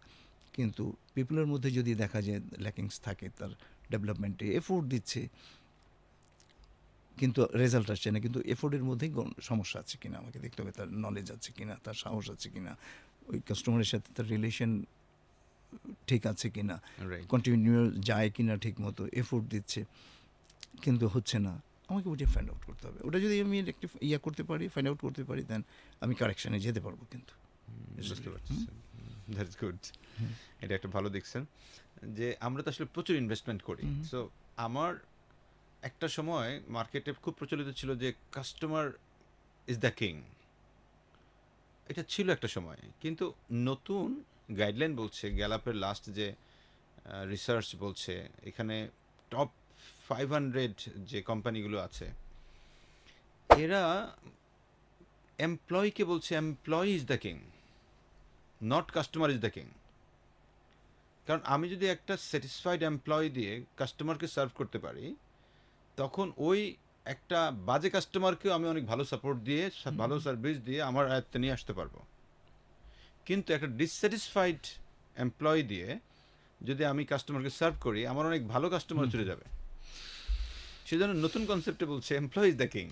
Speaker 1: কিন্তু পিপলের মধ্যে যদি দেখা যায় ল্যাকিংস থাকে, তার ডেভেলপমেন্টে এফোর্ট দিচ্ছে কিন্তু রেজাল্ট আসছে না, কিন্তু এফোর্টের মধ্যেই সমস্যা আছে কিনা আমাকে দেখতে হবে, তার নলেজ আছে কিনা, তার সাহস আছে কিনা, ওই কাস্টমারের সাথে তার রিলেশন ঠিক আছে কিনা,
Speaker 2: রাইট
Speaker 1: কন্টিনিউ যায় কিনা, ঠিক মতো এফোর্ট দিচ্ছে কিন্তু হচ্ছে না, আমাকে ওটা ফাইন্ড আউট করতে হবে। ওটা যদি আমি একটু করতে পারি, ফাইন্ড আউট করতে পারি, দেন আমি কারেকশানে যেতে পারবো। কিন্তু
Speaker 2: বুঝতে পারছি, দ্যাটস গুড। এটা একটা ভালো দিক স্যার, যে আমরা তো আসলে প্রচুর ইনভেস্টমেন্ট করি। সো আমার একটা সময় মার্কেটে খুব প্রচলিত ছিল যে কাস্টমার ইজ দ্য কিং, এটা ছিল একটা সময়। কিন্তু নতুন গাইডলাইন বলছে, গ্যালাপের লাস্ট যে রিসার্চ বলছে, এখানে টপ 500 যে কোম্পানিগুলো আছে, এরা এমপ্লয়িকে বলছে employee is the king, not customer is the king. কারণ আমি যদি একটা স্যাটিসফাইড এমপ্লয়ি দিয়ে কাস্টমারকে সার্ভ করতে পারি, তখন ওই একটা বাজে কাস্টমারকেও আমি অনেক ভালো সাপোর্ট দিয়ে, ভালো সার্ভিস দিয়ে আমার আয়ত্তে নিয়ে আসতে পারবো। কিন্তু একটা ডিসস্যাটিসফাইড এমপ্লয়ি দিয়ে যদি আমি কাস্টমারকে সার্ভ করি, আমার অনেক ভালো কাস্টমার চলে যাবে। সেজন্য নতুন কনসেপ্টে বলছে এমপ্লয়ি ইজ দ্য কিং।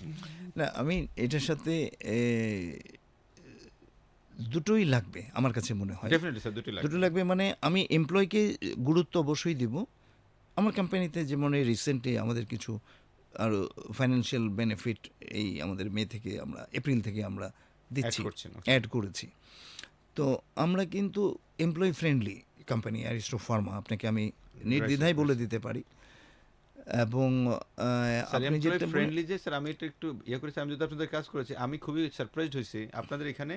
Speaker 1: না, আমি এটার সাথে দুটোই লাগবে আমার কাছে মনে হয়।
Speaker 2: ডেফিনেটলি স্যার,
Speaker 1: দুটো লাগবে, মানে আমি এমপ্লয়কে গুরুত্ব অবশ্যই দিব। আমার কোম্পানিতে যেমন এই রিসেন্টলি আমাদের কিছু আরও ফাইন্যান্সিয়াল বেনিফিট এই আমাদের এপ্রিল থেকে আমরা দিচ্ছি, অ্যাড করেছি। তো আমরা কিন্তু employee friendly company Aristo Pharma, আপনাকে আমি নির্দ্বিধায় বলে দিতে পারি। এবং আপনি যেটা
Speaker 2: ফ্রেন্ডলি যে স্যার, আমি এটা একটু করেছি, আমি যদি আপনাদের কাজ করেছি, আমি খুবই সারপ্রাইজড হয়েছি। আপনাদের এখানে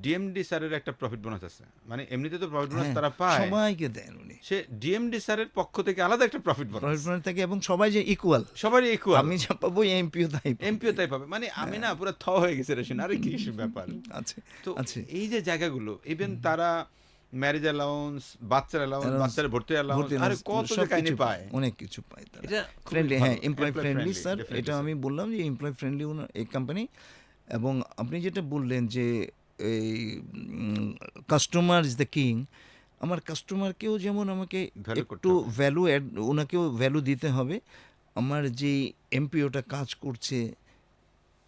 Speaker 2: ডিএমডি স্যারের একটা প্রফিট বোনাস আছে, মানে এমনিতে তো প্রফিট বোনাস তারা পায়,
Speaker 1: সবাইকে দেন উনি,
Speaker 2: সে ডিএমডি স্যারের পক্ষ থেকে আলাদা একটা প্রফিট বোনাস
Speaker 1: থাকে, এবং সবাই যে ইকুয়াল,
Speaker 2: সবারই ইকুয়াল,
Speaker 1: আমি যা পাবো
Speaker 2: এমপিও তাই পাবে। মানে আমি না পুরো হয়ে গেছে রে, আরে কি ব্যাপার
Speaker 1: আছে।
Speaker 2: তো এই যে জায়গাগুলো, ইভেন তারা ম্যারেজ অ্যালাউন্স, বাচ্চার অ্যালাউন্স, বাচ্চার ভর্তি অ্যালাউন্স, আরে কত যে কাহিনী পায়,
Speaker 1: অনেক কিছু পায় তারা।
Speaker 2: এটা
Speaker 1: ফ্রেন্ডলি, হ্যাঁ, এমপ্লয় ফ্রেন্ডলি স্যার, এটা আমি বললাম যে এমপ্লয় ফ্রেন্ডলি এই কোম্পানি। এবং আপনি যেটা বললেন যে এই কাস্টমার ইজ দ্য কিং, আমার কাস্টমারকেও যেমন আমাকে একটু ভ্যালু অ্যাড, ওনাকেও ভ্যালু দিতে হবে। আমার যে এমপিওটা কাজ করছে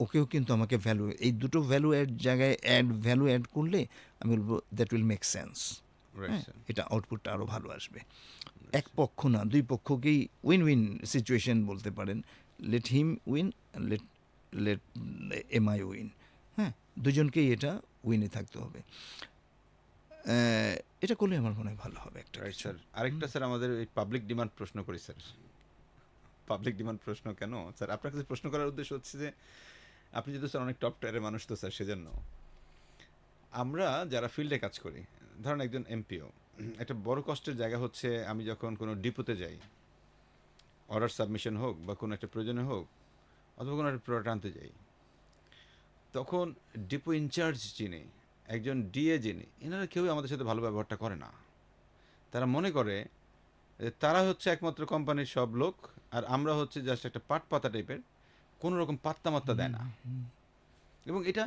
Speaker 1: ওকেও কিন্তু আমাকে ভ্যালু, এই দুটো ভ্যালু জায়গায় ভ্যালু অ্যাড করলে আমি বলবো দ্যাট উইল মেক সেন্স। এটা আউটপুটটা আরও ভালো আসবে। এক পক্ষ না, দুই পক্ষকেই উইন উইন সিচুয়েশন বলতে পারেন। Let him win, let me win, হ্যাঁ, দুজনকেই এটা উইনে থাকতে হবে। এটা করলে আমার মনে হয় ভালো হবে একটা।
Speaker 2: স্যার আরেকটা স্যার, আমাদের এই পাবলিক ডিমান্ড প্রশ্ন করি স্যার। পাবলিক ডিমান্ড প্রশ্ন কেন স্যার? আপনার কাছে প্রশ্ন করার উদ্দেশ্য হচ্ছে যে আপনি যেহেতু স্যার অনেক টপ টায়ারের মানুষ, তো স্যার সেজন্য আমরা যারা ফিল্ডে কাজ করি, ধরেন একজন এমপিও, একটা বড় কষ্টের জায়গা হচ্ছে আমি যখন কোনো ডিপোতে যাই, অর্ডার সাবমিশন হোক বা কোনো একটা প্রয়োজনে হোক, অথবা কোনো একটা প্রোডাক্ট আনতে যাই, তখন ডিপো ইনচার্জ যিনি, একজন ডিএ যিনি, এনারা কেউই আমাদের সাথে ভালো ব্যবহারটা করে না। তারা মনে করে যে তারা হচ্ছে একমাত্র কোম্পানির সব লোক, আর আমরা হচ্ছে জাস্ট একটা পাট পাতা টাইপের, কোনো রকম পাত্তা মাত্তা দেয় না। এবং এটা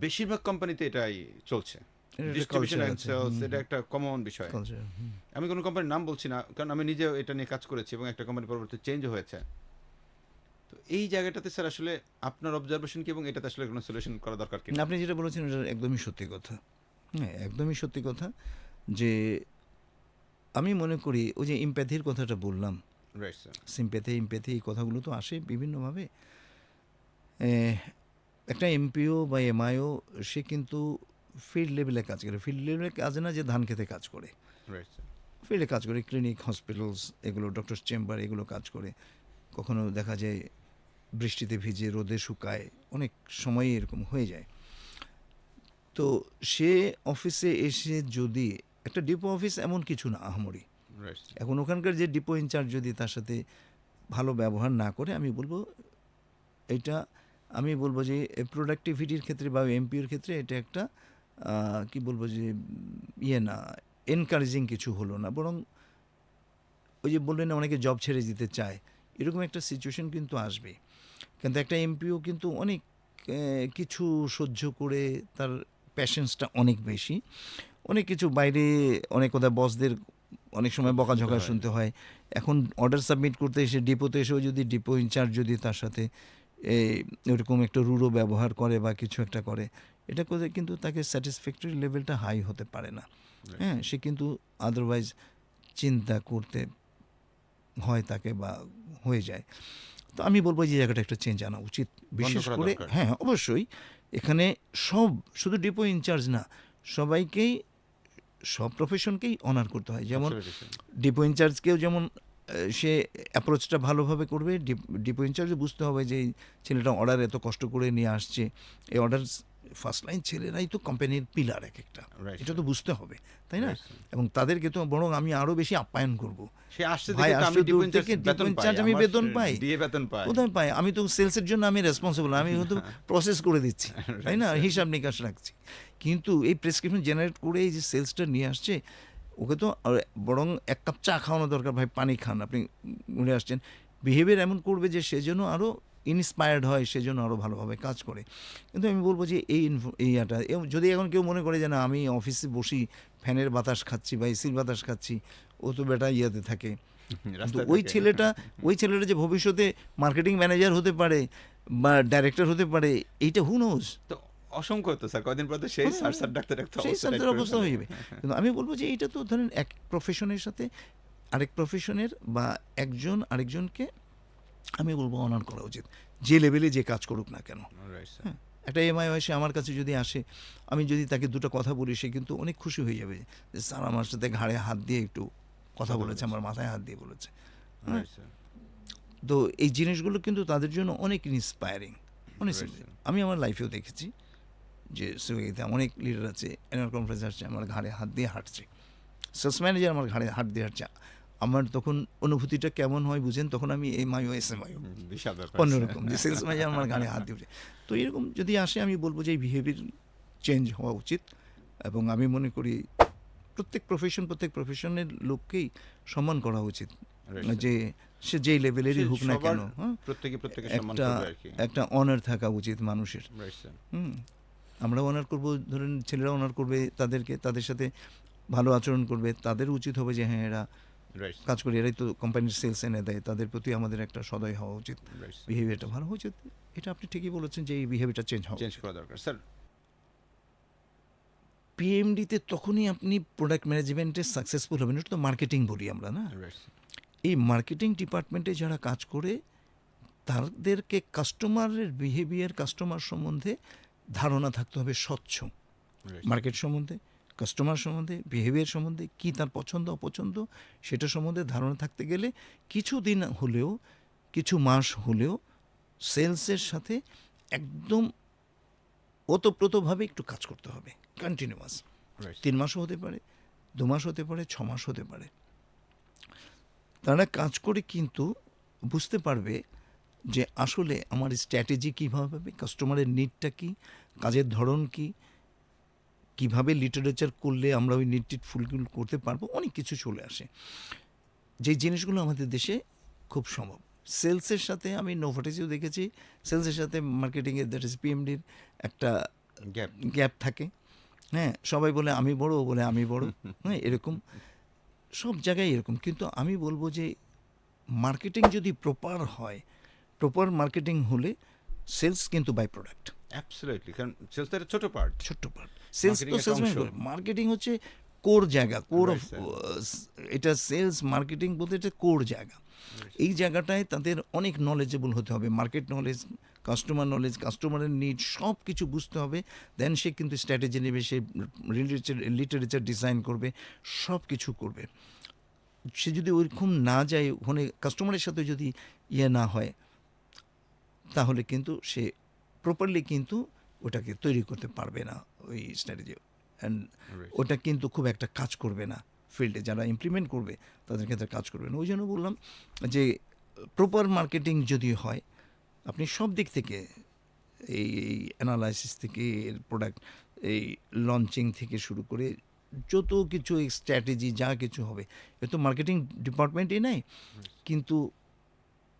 Speaker 2: বেশিরভাগ কোম্পানিতে এটাই চলছে, ডিস্ট্রিবিউশন এন্ড সেলস, এটা একটা কমন বিষয়। আমি কোনো কোম্পানির নাম বলছি না, কারণ আমি নিজেও এটা নিয়ে কাজ করেছি এবং একটা কোম্পানি পরবর্তী চেঞ্জ হয়েছে। তো এই জায়গাটাতে স্যার আসলে আপনার অবজারভেশন কি, এবং এটাতে আসলে কোনো সলিউশন করা দরকার কি?
Speaker 1: আপনি যেটা বলেছেন এটা একদমই সত্যি কথা, হ্যাঁ, একদমই সত্যি কথা। যে আমি মনে করি ওই যে ইমপ্যাথির কথাটা বললাম, সিম্প্যাথি, ইমপ্যাথি, এই কথাগুলো তো আসে বিভিন্নভাবে। একটা এমপিও বা এমআইও সে কিন্তু ফিল্ড লেভেলে কাজ করে, ফিল্ড লেভেলে কাজ না যে ধান খেতে কাজ করে, ফিল্ডে কাজ করে, ক্লিনিক, হসপিটালস, এগুলো ডক্টরস চেম্বার, এগুলো কাজ করে। কখনো দেখা যায় বৃষ্টিতে ভিজে, রোদে শুকায়, অনেক সময়ই এরকম হয়ে যায়। তো সে অফিসে এসে যদি একটা ডিপো অফিস এমন কিছু না আহামরি,
Speaker 2: রাইট
Speaker 1: এখন ওখানকার যে ডিপো ইনচার্জ যদি তার সাথে ভালো ব্যবহার না করে, আমি বলবো এটা, আমি বলবো যে প্রোডাক্টিভিটির ক্ষেত্রে বা এমপিওর ক্ষেত্রে এটা একটা কি বলবো যে ইয়ে না, এনকারেজিং কিছু হলো না, বরং ওই যে বললেন না অনেকে জব ছেড়ে দিতে চায়, এরকম একটা সিচুয়েশন কিন্তু আসবে। কিন্তু একটা এমপিও কিন্তু অনেক কিছু সহ্য করে, তার প্যাশেন্সটা অনেক বেশি, অনেক কিছু বাইরে অনেক কোথায় বসদের অনেক সময় বকাঝকা শুনতে হয়। এখন অর্ডার সাবমিট করতে এসে ডিপোতে এসেও যদি ডিপো ইনচার্জ যদি তার সাথে ওরকম একটা রূঢ় ব্যবহার করে বা কিছু একটা করে, এটা করে কিন্তু তাকে স্যাটিসফ্যাক্টরি লেভেলটা হাই হতে পারে না। হ্যাঁ, সে কিন্তু আদারওয়াইজ চিন্তা করতে হয় তাকে বা হয়ে যায়। তো আমি বলবো যে জায়গাটা একটা চেঞ্জ আনা উচিত, বিশেষ
Speaker 2: করা
Speaker 1: করে
Speaker 2: দরকার।
Speaker 1: হ্যাঁ অবশ্যই এখানে সব, শুধু ডিপো ইনচার্জ না, সবাইকেই, সব প্রফেশনকেই অনার করতে হয়। যেমন
Speaker 2: Absolutely, sir.
Speaker 1: ডিপো ইনচার্জকেও যেমন সে অ্যাপ্রোচটা ভালোভাবে করবে, ডিপো ইনচার্জও বুঝতে হবে যে এই ছেলেটা অর্ডার এত কষ্ট করে নিয়ে আসছে, এই অর্ডার ফার্স্ট লাইন ছেলেরাই তো কোম্পানির পিলার এক একটা,
Speaker 2: Right,
Speaker 1: এটা
Speaker 2: sir.
Speaker 1: তো বুঝতে হবে, তাই না?
Speaker 2: Right, sir.
Speaker 1: এবং তাদেরকে তো বরং আমি আরও বেশি আপ্যায়ন করব।
Speaker 2: সে আসছে
Speaker 1: ভাই
Speaker 2: দেখে তো আমি
Speaker 1: আসলে
Speaker 2: ডিপো
Speaker 1: দূর
Speaker 2: ইনচার্জ
Speaker 1: থেকে
Speaker 2: বেতন
Speaker 1: ডিপো
Speaker 2: পাই,
Speaker 1: ইনচার্জ আমি
Speaker 2: আমার
Speaker 1: বেতন পাই,
Speaker 2: দিয়ে বেতন পাই।
Speaker 1: কোথায় পাই? আমি তো সেলসের জন্য আমি রেসপন্সিবল, আমি হয়তো প্রসেস করে দিচ্ছি, তাই না, হিসাব নিকাশ রাখছি। কিন্তু এই প্রেসক্রিপশন জেনারেট করে এই যে সেলসটা নিয়ে আসছে, ওকে তো বরং এক কাপ চা খাওয়ানো দরকার, ভাই পানি খান, আপনি ঘুরে আসছেন। বিহেভিয়ার এমন করবে যে সেজন্য আরও ইন্সপায়ার্ড হয়, সেজন্য আরও ভালোভাবে কাজ করে। কিন্তু আমি বলবো যে এইটা যদি এখন কেউ মনে করে যে না আমি অফিসে বসি ফ্যানের বাতাস খাচ্ছি বা এসির বাতাস খাচ্ছি, ও তো বেটা ইয়েতে থাকে, কিন্তু
Speaker 2: রাস্তায়
Speaker 1: ওই
Speaker 2: থাকে।
Speaker 1: ছেলেটা যে ভবিষ্যতে মার্কেটিং ম্যানেজার হতে পারে বা ডাইরেক্টর হতে পারে, এইটা হু নোজ,
Speaker 2: তো অসংখ্য তো স্যার, কয়দিন পর তো সেই স্যার ডাক্তার একটা
Speaker 1: সেই
Speaker 2: অবস্থা
Speaker 1: সাথে অবস্থা হয়ে যাবে। কিন্তু আমি বলবো যে এইটা তো ধরেন এক প্রফেশনের সাথে আরেক প্রফেশনের বা একজন আরেকজনকে আমি বলবো অনার করা উচিত, যে লেভেলে যে কাজ করুক না কেন। হ্যাঁ, একটা এমআই এসে আমার কাছে যদি আসে, আমি যদি তাকে দুটো কথা বলি, সে কিন্তু অনেক খুশি হয়ে যাবে যে স্যার আমার সাথে ঘাড়ে হাত দিয়ে একটু কথা বলেছে, আমার মাথায় হাত দিয়ে বলেছে। হ্যাঁ, তো এই জিনিসগুলো কিন্তু তাদের জন্য অনেক ইন্সপায়ারিং, অনেক। আমি আমার লাইফেও দেখেছি যে সুইতে অনেক লিডার আছে, অ্যানুয়াল কনফারেন্স আসছে, আমার ঘাড়ে হাত দিয়ে হাঁটছে, সেলস ম্যানেজার আমার ঘাড়ে হাত দিয়ে হাঁটছে, আমার তখন অনুভূতিটা কেমন হয় বুঝেন? তখন আমি এমআইও এসএমআইও
Speaker 2: বিশাল ব্যাপার
Speaker 1: অন্যরকম, যে সেলস ম্যানেজার আমার ঘাড়ে হাত দিয়ে উঠে। তো এরকম যদি আসে, আমি বলবো যে এই বিহেভিয়ার চেঞ্জ হওয়া উচিত। এবং আমি মনে করি প্রত্যেক প্রফেশনের লোককেই সম্মান করা উচিত, যে সে যেই লেভেলেরই হোক না কেন, হ্যাঁ,
Speaker 2: প্রত্যেকে সম্মান
Speaker 1: একটা
Speaker 2: করবে আর কি।
Speaker 1: একটা অনার থাকা উচিত মানুষের।
Speaker 2: Right, sir.
Speaker 1: আমরা অনার করবো, ধরেন ছেলেরা অনার করবে তাদেরকে, তাদের সাথে ভালো আচরণ করবে, তাদের উচিত হবে যে হ্যাঁ এরা
Speaker 2: Right, sir.
Speaker 1: কাজ করে, এরাই তো কোম্পানির সেলস এনে দেয়, তাদের প্রতি আমাদের একটা সদয় হওয়া উচিত,
Speaker 2: Right, sir.
Speaker 1: বিহেভিয়ারটা ভালো হওয়া উচিত। এটা আপনি ঠিকই বলেছেন যে এই বিহেভিয়ারটা চেঞ্জ হবে।
Speaker 2: চেঞ্জ করা দরকার স্যার।
Speaker 1: পিএমডিতে তখনই আপনি প্রোডাক্ট ম্যানেজমেন্টে সাকসেসফুল হবেন, এটা তো মার্কেটিং বলি আমরা না।
Speaker 2: Right, sir.
Speaker 1: এই মার্কেটিং ডিপার্টমেন্টে যারা কাজ করে, তাদেরকে কাস্টমারের বিহেভিয়ার, কাস্টমার সম্বন্ধে ধারণা থাকতে হবে স্বচ্ছ,
Speaker 2: Right,
Speaker 1: মার্কেট সম্বন্ধে, কাস্টমার সম্বন্ধে, বিহেভিয়ার সম্বন্ধে, কী তার পছন্দ অপছন্দ, সেটা সম্বন্ধে ধারণা থাকতে গেলে কিছু দিন হলেও, কিছু মাস হলেও সেলসের সাথে একদম ওতপ্রোতভাবে একটু কাজ করতে হবে, কন্টিনিউয়াস।
Speaker 2: Right, sir.
Speaker 1: 3 মাসও হতে পারে, 2 মাস হতে পারে, 6 মাস হতে পারে। তারা কাজ করে কিন্তু বুঝতে পারবে যে আসলে আমার স্ট্র্যাটেজি কীভাবে হবে, কাস্টমারের নিডটা কী, কাজের ধরন কী, কীভাবে লিটারেচার করলে আমরা ওই নিডটি ফুলফিল করতে পারবো, অনেক কিছু চলে আসে, যেই জিনিসগুলো আমাদের দেশে খুব সম্ভব। সেলসের সাথে আমি নোভাটিসেও দেখেছি, সেলসের সাথে মার্কেটিংয়ের, দ্যাট ইজ পিএমডির একটা
Speaker 2: Gap.
Speaker 1: গ্যাপ থাকে। হ্যাঁ, সবাই বলে আমি বড়, ও বলে আমি বড়, হ্যাঁ, এরকম সব জায়গায় এরকম। কিন্তু আমি বলবো যে মার্কেটিং যদি প্রপার হয়, প্রপার মার্কেটিং হলে সেলস কিন্তু বাই প্রোডাক্ট,
Speaker 2: Absolutely. কারণ সেলস তো একটা ছোট পার্ট।
Speaker 1: ছোট্ট পার্ট। সেলস তো
Speaker 2: Marketing একটা
Speaker 1: সেলসম্যান
Speaker 2: অংশ।
Speaker 1: করে, মার্কেটিং হচ্ছে কোর জায়গা, কোর অফ,
Speaker 2: Right,
Speaker 1: এটা সেলস মার্কেটিং বলতে এটা কোর জায়গা। এই জায়গাটায় তাদের অনেক নলেজেবল হতে হবে, মার্কেট নলেজ, কাস্টমার নলেজ, কাস্টমারের নিড সব কিছু বুঝতে হবে। দেন সে কিন্তু স্ট্র্যাটেজি নেবে, সে লিটারেচার ডিজাইন করবে, সব কিছু করবে। সে যদি ওইরকম না যায়, ওখানে কাস্টমারের সাথে যদি ইয়ে না হয়, তাহলে কিন্তু সে প্রপারলি কিন্তু ওটাকে তৈরি করতে পারবে না ওই স্ট্র্যাটেজি, অ্যান্ড
Speaker 2: Right.
Speaker 1: ওটা কিন্তু খুব একটা কাজ করবে না ফিল্ডে, যারা ইমপ্লিমেন্ট করবে তাদের ক্ষেত্রে কাজ করবে না। ওই জন্য বললাম যে প্রপার মার্কেটিং যদি হয়, আপনি সব দিক থেকে এই অ্যানালাইসিস থেকে প্রোডাক্ট এই লঞ্চিং থেকে শুরু করে যত কিছু স্ট্র্যাটেজি যা কিছু হবে, এ তো মার্কেটিং ডিপার্টমেন্টই নেই, কিন্তু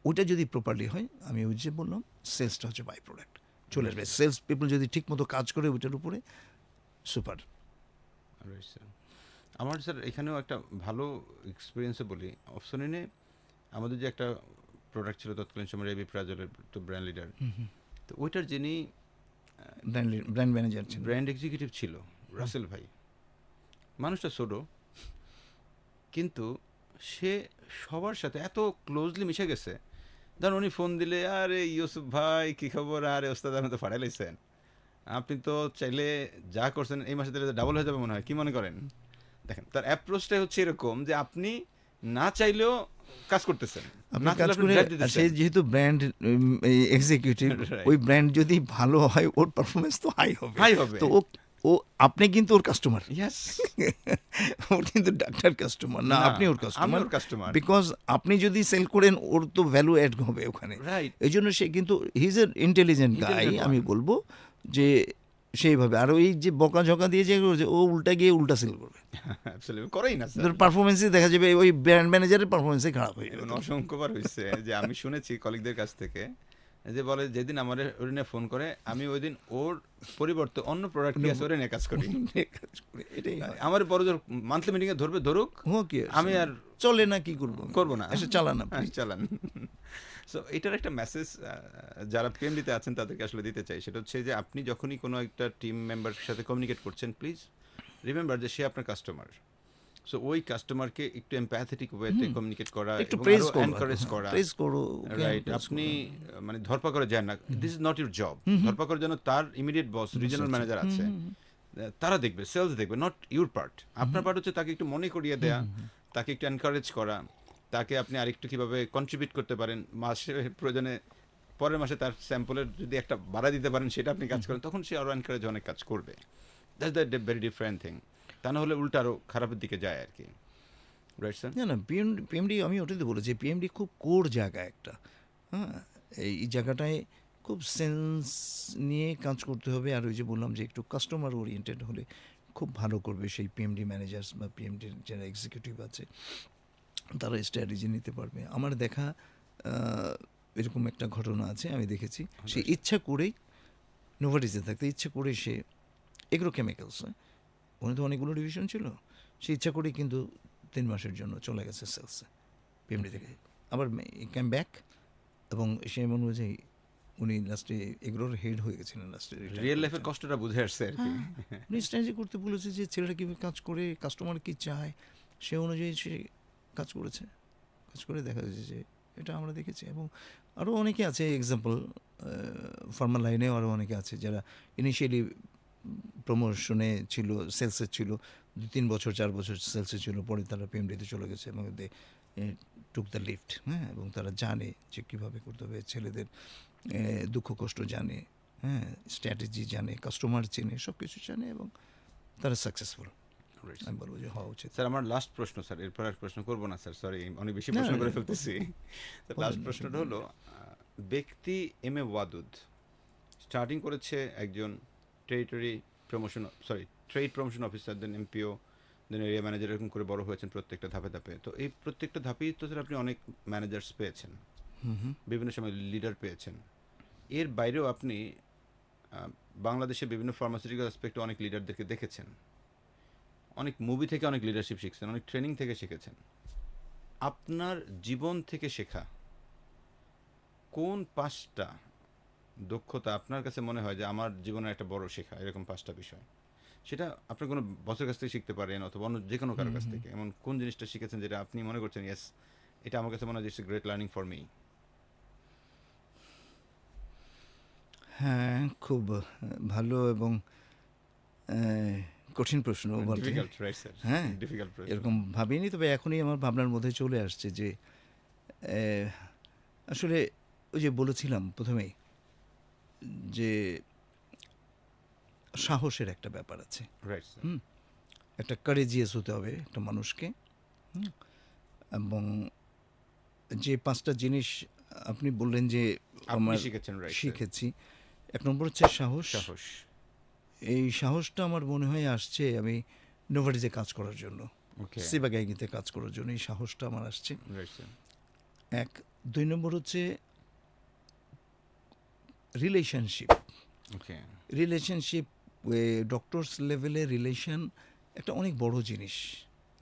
Speaker 1: ওটা যদি প্রপারলি হয়, আমি ওই যে বললাম সেলসটা হচ্ছে বাই প্রোডাক্ট, চলে আসবে। সেলস পিপল যদি ঠিক মতো কাজ করে ওইটার উপরে, সুপার।
Speaker 2: Right, sir. আমার স্যার এখানেও একটা ভালো এক্সপিরিয়েন্সে বলি, অপশনিনে আমাদের যে একটা প্রোডাক্ট ছিল তৎকালীন সময় এবি প্রাজলের তো ব্র্যান্ড লিডার, তো ওইটার যিনি
Speaker 1: ব্র্যান্ড ম্যানেজার ছিল।
Speaker 2: ব্র্যান্ড এক্সিকিউটিভ ছিল রাসেল ভাই, মানুষটা ছোটো, কিন্তু সে সবার সাথে এত ক্লোজলি মিশে গেছে। ধরুন উনি ফোন দিলে, আরে ইউসুফ ভাই কী খবর, আরে ওস্তাদ আপনি তো ফাটাই লাইছেন, আপনি তো চাইলে যা করছেন এই মাসে দিলে ডাবল হয়ে যাবে মনে হয়, কি মনে করেন? দেখেন তার অ্যাপ্রোচটাই হচ্ছে এরকম যে আপনি না চাইলেও কাজ করতেছেন,
Speaker 1: আপনি
Speaker 2: না
Speaker 1: কাজ
Speaker 2: চাইলে আপনি
Speaker 1: করে,
Speaker 2: ব্র্যান্ড
Speaker 1: আর
Speaker 2: দিতেছেন।
Speaker 1: সে যেহেতু ব্র্যান্ড এক্সিকিউটিভ,
Speaker 2: Right.
Speaker 1: ওই ব্র্যান্ড যদি ভালো হয় ওর পারফরমেন্স তো হাই হবে।
Speaker 2: হাই হবে।
Speaker 1: তো ও ও আপনি কিন্তু ওর কাস্টমার,
Speaker 2: ইয়েস,
Speaker 1: ওর কিন্তু ডাক্তার কাস্টমার না, আপনি ওর
Speaker 2: আমি
Speaker 1: কাস্টমার।
Speaker 2: Or customer.
Speaker 1: বিকজ আপনি যদি সেল করেন ওর তো ভ্যালু অ্যাড হবে ওখানে।
Speaker 2: রাইট,
Speaker 1: এই জন্য সে কিন্তু he is a intelligent guy,
Speaker 2: Intelligent
Speaker 1: আমি
Speaker 2: one.
Speaker 1: বলবো যে সেইভাবে। আর ওই যে বকা দিয়ে যে করছে, ও উল্টা গিয়ে উল্টা সেল করবে,
Speaker 2: অ্যাবসলিউটলি করেই না স্যার।
Speaker 1: তোর পারফরমেন্সই দেখা যাবে ওই ব্র্যান্ড ম্যানেজারের পারফরমেন্সই খারাপ হয়ে
Speaker 2: এবং
Speaker 1: যাবে।
Speaker 2: অসংখ্যবার হয়েছে যে আমি শুনেছি কলিগদের কাছ থেকে যে বলে যেদিন আমার ওরিনে ফোন করে আমি ওই দিন ওর পরিবর্তে অন্য প্রোডাক্ট নিয়ে ওরে নিয়ে কাজ করি।
Speaker 1: কাজ করে, এটাই হয়।
Speaker 2: আমার বড় জোর মান্থলি মিটিংয়ে ধরবে ধরুক,
Speaker 1: কি
Speaker 2: আমি আর
Speaker 1: চলে না, কি করবো,
Speaker 2: করবো না,
Speaker 1: এসে চালান না
Speaker 2: হ্যাঁ, চালান। সো এটার একটা মেসেজ যারা পিএমডিতে আছেন তাদেরকে আসলে দিতে চাই, সেটা হচ্ছে যে আপনি যখনই কোনো একটা টিম মেম্বারের সাথে কমিউনিকেট করছেন, প্লিজ রিমেম্বার যে সে আপনার কাস্টমার। সো ওই কাস্টমারকে একটু এমপ্যাথেটিক ওয়েতে কমিউনিকেট করা
Speaker 1: একটু
Speaker 2: এবং
Speaker 1: প্রেজ
Speaker 2: আরো
Speaker 1: করো,
Speaker 2: এনকারেজ করা।
Speaker 1: প্রেজ করো,
Speaker 2: রাইট, আপনি মানে ধরপাকড়ে যান না, this is not your job. ধরপাকড়ের জন্য তার ইমিডিয়েট বস রিজিওনাল ম্যানেজার আছে, তারা দেখবে, সেলস দেখবে, নট ইউর পার্ট। আপনার পার্ট হচ্ছে তাকে একটু মনে করিয়ে দেয়া, তাকে একটু এনকারেজ করা, তাকে আপনি আরেকটু কীভাবে কন্ট্রিবিউট করতে পারেন, মাসে প্রয়োজনে পরের মাসে তার স্যাম্পলের যদি একটা বাড়া দিতে পারেন সেটা আপনি কাজ করেন, তখন সে আরও এনকারেজ অনেক কাজ করবে। That's the very different thing. তা না হলে উল্টা আরও খারাপের দিকে যায় আর কি। Right sir?
Speaker 1: না পিএমডি, আমি ওটাই তো বলেছি, পিএমডি খুব কোর জায়গা একটা। হ্যাঁ, এই জায়গাটায় খুব সেন্স নিয়ে কাজ করতে হবে। আর ওই যে বললাম যে একটু কাস্টমার ওরিয়েন্টেড হলে খুব ভালো করবে সেই পিএমডি ম্যানেজার্স বা পিএমডির যারা এক্সিকিউটিভ আছে, তারা স্ট্র্যাটেজি নিতে পারবে। আমার দেখা এরকম একটা ঘটনা আছে, আমি দেখেছি, সে ইচ্ছা করেই নোভাটিসে থাকতে ইচ্ছা করে সে এগ্রো কেমিক্যালস, ওখানে তো অনেকগুলো ডিভিশন ছিল, সে ইচ্ছা করেই কিন্তু 3 মাসের জন্য চলে গেছে সেলসে পিএমডি থেকে, আবার ক্যাম ব্যাক, এবং সে মনে হয়েছে উনি লাস্টে এগ্রোর হেড হয়ে গেছিলেন লাস্টে।
Speaker 2: রিয়েল লাইফের কষ্টটা বুঝে আসছে আর কি।
Speaker 1: উনি স্ট্র্যাটেজি করতে বলেছে যে ছেলেটা কীভাবে কাজ করে, কাস্টমার কী চায়, সে অনুযায়ী সে কাজ করেছে। কাজ করে দেখা যাচ্ছে যে এটা আমরা দেখেছি। এবং আরও অনেকে আছে এক্সাম্পল, ফার্মার লাইনেও আরও অনেকে আছে যারা ইনিশিয়ালি প্রমোশনে ছিল, সেলসে ছিল, 2-3 বছর 4 বছর সেলসে ছিল, পরে তারা পিএমডিতে চলে গেছে এবং দে টুক দ্য লিফট। হ্যাঁ, এবং তারা জানে যে কীভাবে করতে হবে, ছেলেদের দুঃখ কষ্ট জানে, হ্যাঁ, স্ট্র্যাটেজি জানে, কাস্টমার চেনে, সব কিছু জানে, এবং তারা সাকসেসফুল। আমি বলবো যে হওয়া উচিত।
Speaker 2: স্যার আমার লাস্ট প্রশ্ন, স্যার এরপর আর প্রশ্ন করবো না স্যার, সরি অনেক বেশি
Speaker 1: না,
Speaker 2: প্রশ্ন
Speaker 1: না,
Speaker 2: করে
Speaker 1: না,
Speaker 2: ফেলতেছি। লাস্ট প্রশ্নটা হলো, ব্যক্তি এম এ ওয়াদুদ স্টার্টিং করেছে একজন ট্রেড প্রমোশন অফিসার, দেন এমপিও, দেন এরিয়া ম্যানেজার, এরকম করে বড় হয়েছেন প্রত্যেকটা ধাপে ধাপে। তো এই প্রত্যেকটা ধাপেই তো স্যার আপনি অনেক ম্যানেজার্স পেয়েছেন, বিভিন্ন সময় লিডার পেয়েছেন। এর বাইরেও আপনি বাংলাদেশে বিভিন্ন ফার্মাসিউটিক্যাল অ্যাসপেক্টে অনেক লিডারদেরকে দেখেছেন, অনেক মুভি থেকে অনেক লিডারশিপ শিখছেন, অনেক ট্রেনিং থেকে শিখেছেন। আপনার জীবন থেকে শেখা কোন 5টা দক্ষতা আপনার কাছে মনে হয় যে আমার জীবনের একটা বড় শেখা, এরকম 5টা বিষয়? সেটা আপনার কোনো বসের কাছ থেকে শিখতে পারেন অথবা অন্য যে কোনো কারোর কাছ থেকে। এমন কোন জিনিসটা শিখেছেন যেটা আপনি মনে করছেন ইয়েস, এটা আমার কাছে মনে হয় it's great learning for me?
Speaker 1: হ্যাঁ, খুব ভালো এবং কঠিন প্রশ্ন বটে।
Speaker 2: Difficult, right sir?
Speaker 1: হ্যাঁ,
Speaker 2: ডিফিকাল্ট প্রশ্ন।
Speaker 1: এরকম ভাবিনি, তবে এখনই আমার ভাবনার মধ্যে চলে আসছে যে আসলে ওই যে বলেছিলাম প্রথমেই যে সাহসের একটা ব্যাপার আছে।
Speaker 2: Right sir.
Speaker 1: হুম একটা কারেজিয়াস হতে হবে একটা মানুষকে। হুম, এবং যে 5টা জিনিস আপনি বললেন যে
Speaker 2: আপনি
Speaker 1: আমার
Speaker 2: শিখেছেন, রাইট স্যার।
Speaker 1: শিখেছি, 1 নম্বর হচ্ছে সাহস।
Speaker 2: সাহস।
Speaker 1: এই সাহসটা আমার মনে হয় আসছে আমি নোভারিজে কাজ করার জন্য,
Speaker 2: ওকে।
Speaker 1: সিবাগাইগিতে কাজ করার জন্য এই সাহসটা আমার আসছে।
Speaker 2: Right sir.
Speaker 1: 2 নম্বর হচ্ছে রিলেশনশিপ।
Speaker 2: ওকে।
Speaker 1: রিলেশনশিপ ডক্টরস লেভেলে রিলেশন একটা অনেক বড় জিনিস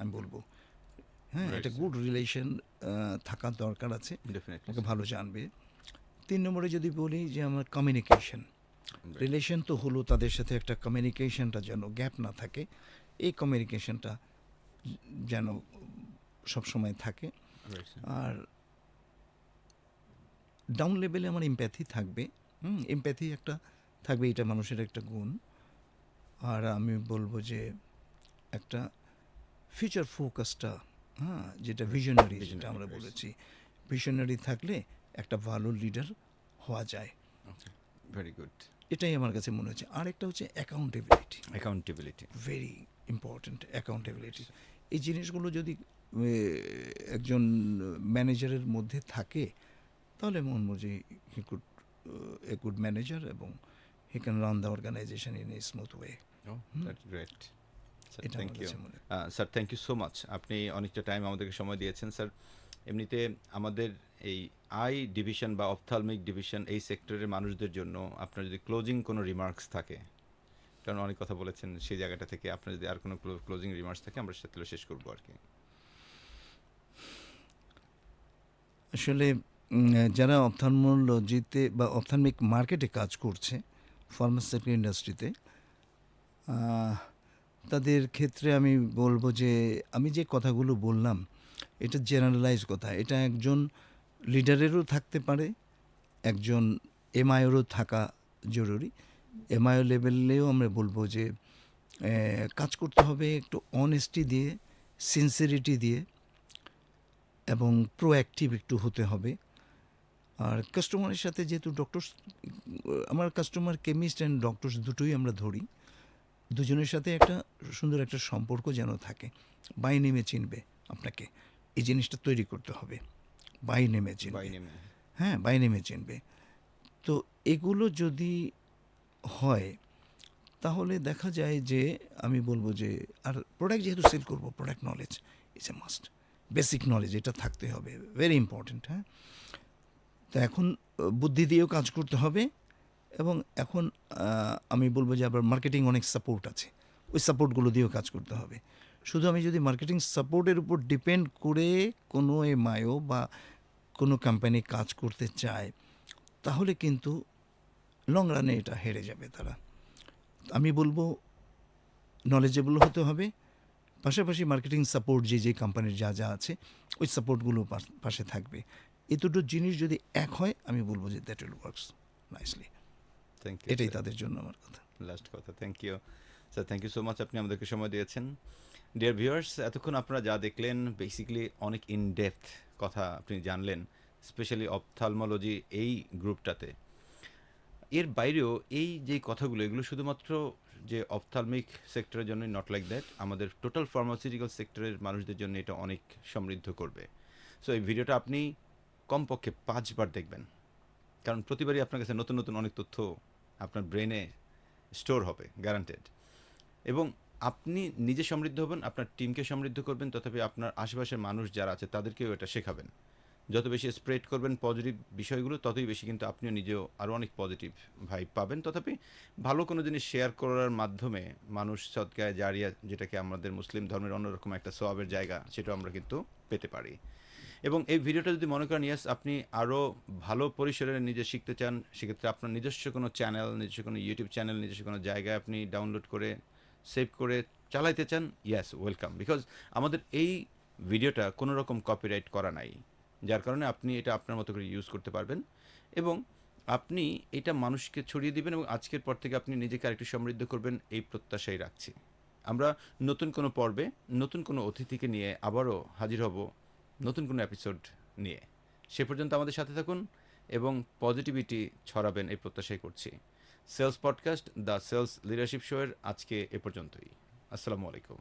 Speaker 1: আমি বলবো। হ্যাঁ,
Speaker 2: Right,
Speaker 1: একটা
Speaker 2: sir.
Speaker 1: গুড রিলেশন থাকার দরকার আছে,
Speaker 2: ডেফিনেটলি
Speaker 1: ওকে ভালো জানবে। 3 নম্বরে যদি বলি যে আমার কমিউনিকেশন, রিলেশন তো হলো, তাদের সাথে একটা কমিউনিকেশনটা যেন গ্যাপ না থাকে, এই কমিউনিকেশনটা যেন সবসময় থাকে।
Speaker 2: Right sir.
Speaker 1: আর ডাউন লেভেলে আমার এমপ্যাথি থাকবে। এমপ্যাথি একটা থাকবে, এটা মানুষের একটা গুণ। আর আমি বলবো যে একটা ফিউচার ফোকাসটা, হ্যাঁ, যেটা ভিশনারি, যেটা
Speaker 2: Visionary,
Speaker 1: আমরা
Speaker 2: right.
Speaker 1: বলেছি, ভিশনারি থাকলে একটা ভালো লিডার হওয়া যায়।
Speaker 2: ওকে, ভেরি গুড।
Speaker 1: এটাই আমার কাছে মনে হচ্ছে। আর একটা হচ্ছে accountability,
Speaker 2: accountability.
Speaker 1: Very important accountability. এই জিনিসগুলো যদি একজন ম্যানেজারের মধ্যে থাকে, তাহলে মনে হয় যে he could a good manager, এবং he can run the organization in a smooth way.
Speaker 2: Oh, that's great. Sir,
Speaker 1: এটা
Speaker 2: থ্যাংক
Speaker 1: আমার
Speaker 2: ইউ।
Speaker 1: কাছে মনে হয়।
Speaker 2: Sir, thank you so much. আপনি অনেকটা টাইম আমাদেরকে সময় দিয়েছেন স্যার। এমনিতে আমাদের এই আই ডিভিশন বা অপথলমিক ডিভিশন এই সেক্টরের মানুষদের জন্য আপনার যদি ক্লোজিং কোনো রিমার্কস থাকে, কারণ অনেক কথা বলেছেন, সেই জায়গাটা থেকে আপনার যদি আর কোনো ক্লোজিং রিমার্কস থাকে আমরা সেগুলো শেষ করবো আর কি।
Speaker 1: আসলে যারা অপথলমোলজিতে বা অপথলমিক মার্কেটে কাজ করছে, ফার্মাসিউটিক্যাল ইন্ডাস্ট্রিতে, তাদের ক্ষেত্রে আমি বলবো যে আমি যে কথাগুলো বললাম এটা জেনারেলাইজ কথা। এটা একজন লিডারেরও থাকতে পারে, একজন এমআইয়েরও থাকা জরুরি। এমআইও লেভেলেও আমরা বলবো যে কাজ করতে হবে একটু অনেস্টি দিয়ে, সিনসিয়ারিটি দিয়ে, এবং প্রোঅ্যাক্টিভ একটু হতে হবে। আর কাস্টমারের সাথে, যেহেতু ডক্টরস, আমার কাস্টমার কেমিস্ট অ্যান্ড ডক্টরস দুটোই আমরা ধরি, দুজনের সাথে একটা সুন্দর একটা সম্পর্ক যেন থাকে। বাই নেমে চিনবে আপনাকে, এই জিনিসটা তৈরি করতে হবে। বাই নেমে চিনবে,
Speaker 2: বাই নেমে।
Speaker 1: হ্যাঁ, বাই নেমে চিনবে। তো এগুলো যদি হয় তাহলে দেখা যায় যে আমি বলবো যে, আর প্রোডাক্ট যেহেতু সেল করবো, product knowledge is a must, basic knowledge এটা থাকতে হবে, ভেরি ইম্পর্ট্যান্ট। হ্যাঁ, তো এখন বুদ্ধি দিয়েও কাজ করতে হবে, এবং এখন আমি বলবো যে আবার মার্কেটিং অনেক সাপোর্ট আছে, ওই সাপোর্টগুলো দিয়েও কাজ করতে হবে। শুধু আমি যদি মার্কেটিং সাপোর্টের উপর ডিপেন্ড করে কোনো এমআইও বা কোনো কোম্পানি কাজ করতে চায়, তাহলে কিন্তু লং রানে এটা হেরে যাবে তারা। আমি বলবো নলেজেবল হতে হবে, পাশাপাশি মার্কেটিং সাপোর্ট যে কোম্পানির যা যা আছে ওই সাপোর্টগুলো পাশে থাকবে। এই দুটো জিনিস যদি এক হয়, আমি বলবো যে that will works nicely.
Speaker 2: Thank you.
Speaker 1: এটাই তাদের জন্য আমার কথা।
Speaker 2: লাস্ট কথা, thank you sir, thank you so much, আপনি আমাদেরকে সময় দিয়েছেন। ডিয়ার ভিউয়ার্স, এতক্ষণ আপনারা যা দেখলেন বেসিক্যালি অনেক ইন ডেপথ কথা আপনি জানলেন, স্পেশালি অপথলমোলজি এই গ্রুপটাতে। এর বাইরেও এই যে কথাগুলো, এগুলো শুধুমাত্র যে অপথলমিক সেক্টরের জন্যই নট লাইক দ্যাট, আমাদের টোটাল ফার্মাসিউটিক্যাল সেক্টরের মানুষদের জন্য এটা অনেক সমৃদ্ধ করবে। সো এই ভিডিওটা আপনি কমপক্ষে 5বার দেখবেন, কারণ প্রতিবারই আপনার কাছে নতুন নতুন অনেক তথ্য আপনার ব্রেনে স্টোর হবে, গ্যারান্টেড। এবং আপনি নিজে সমৃদ্ধ হবেন, আপনার টিমকে সমৃদ্ধ করবেন, তথাপি আপনার আশেপাশের মানুষ যারা আছে তাদেরকেও এটা শেখাবেন। যত বেশি স্প্রেড করবেন পজিটিভ বিষয়গুলো, ততই বেশি কিন্তু আপনিও নিজেও আরও অনেক পজিটিভ ভাইব পাবেন। তথাপি ভালো কোনো জিনিস শেয়ার করার মাধ্যমে মানুষ সদকায়ে জারিয়া, যেটাকে আমাদের মুসলিম ধর্মের অন্যরকম একটা সওয়াবের জায়গা, সেটাও আমরা কিন্তু পেতে পারি। এবং এই ভিডিওটা যদি মনে করেন ইয়াস আপনি আরও ভালো পরিসরে নিজে শিখতে চান, সেক্ষেত্রে আপনার নিজস্ব কোনো চ্যানেল, নিজস্ব কোনো ইউটিউব চ্যানেল, নিজস্ব কোনো জায়গায় আপনি ডাউনলোড করে সেভ করে চালাইতে চান, ইয়াস ওয়েলকাম। বিকজ আমাদের এই ভিডিওটা কোনো রকম কপিরাইট করা নাই, যার কারণে আপনি এটা আপনার মতো করে ইউজ করতে পারবেন, এবং আপনি এটা মানুষকে ছড়িয়ে দিবেন, এবং আজকের পর থেকে আপনি নিজেকে আরেকটু সমৃদ্ধ করবেন, এই প্রত্যাশাই রাখছি। আমরা নতুন কোনো পর্বে নতুন কোনো অতিথিকে নিয়ে আবারও হাজির হব, নতুন কোনো এপিসোড নিয়ে। সে পর্যন্ত আমাদের সাথে থাকুন এবং পজিটিভিটি ছড়াবেন, এই প্রত্যাশাই করছি। Sales podcast the sales leadership show এর আজকে এ পর্যন্তই। আসসালামু আলাইকুম।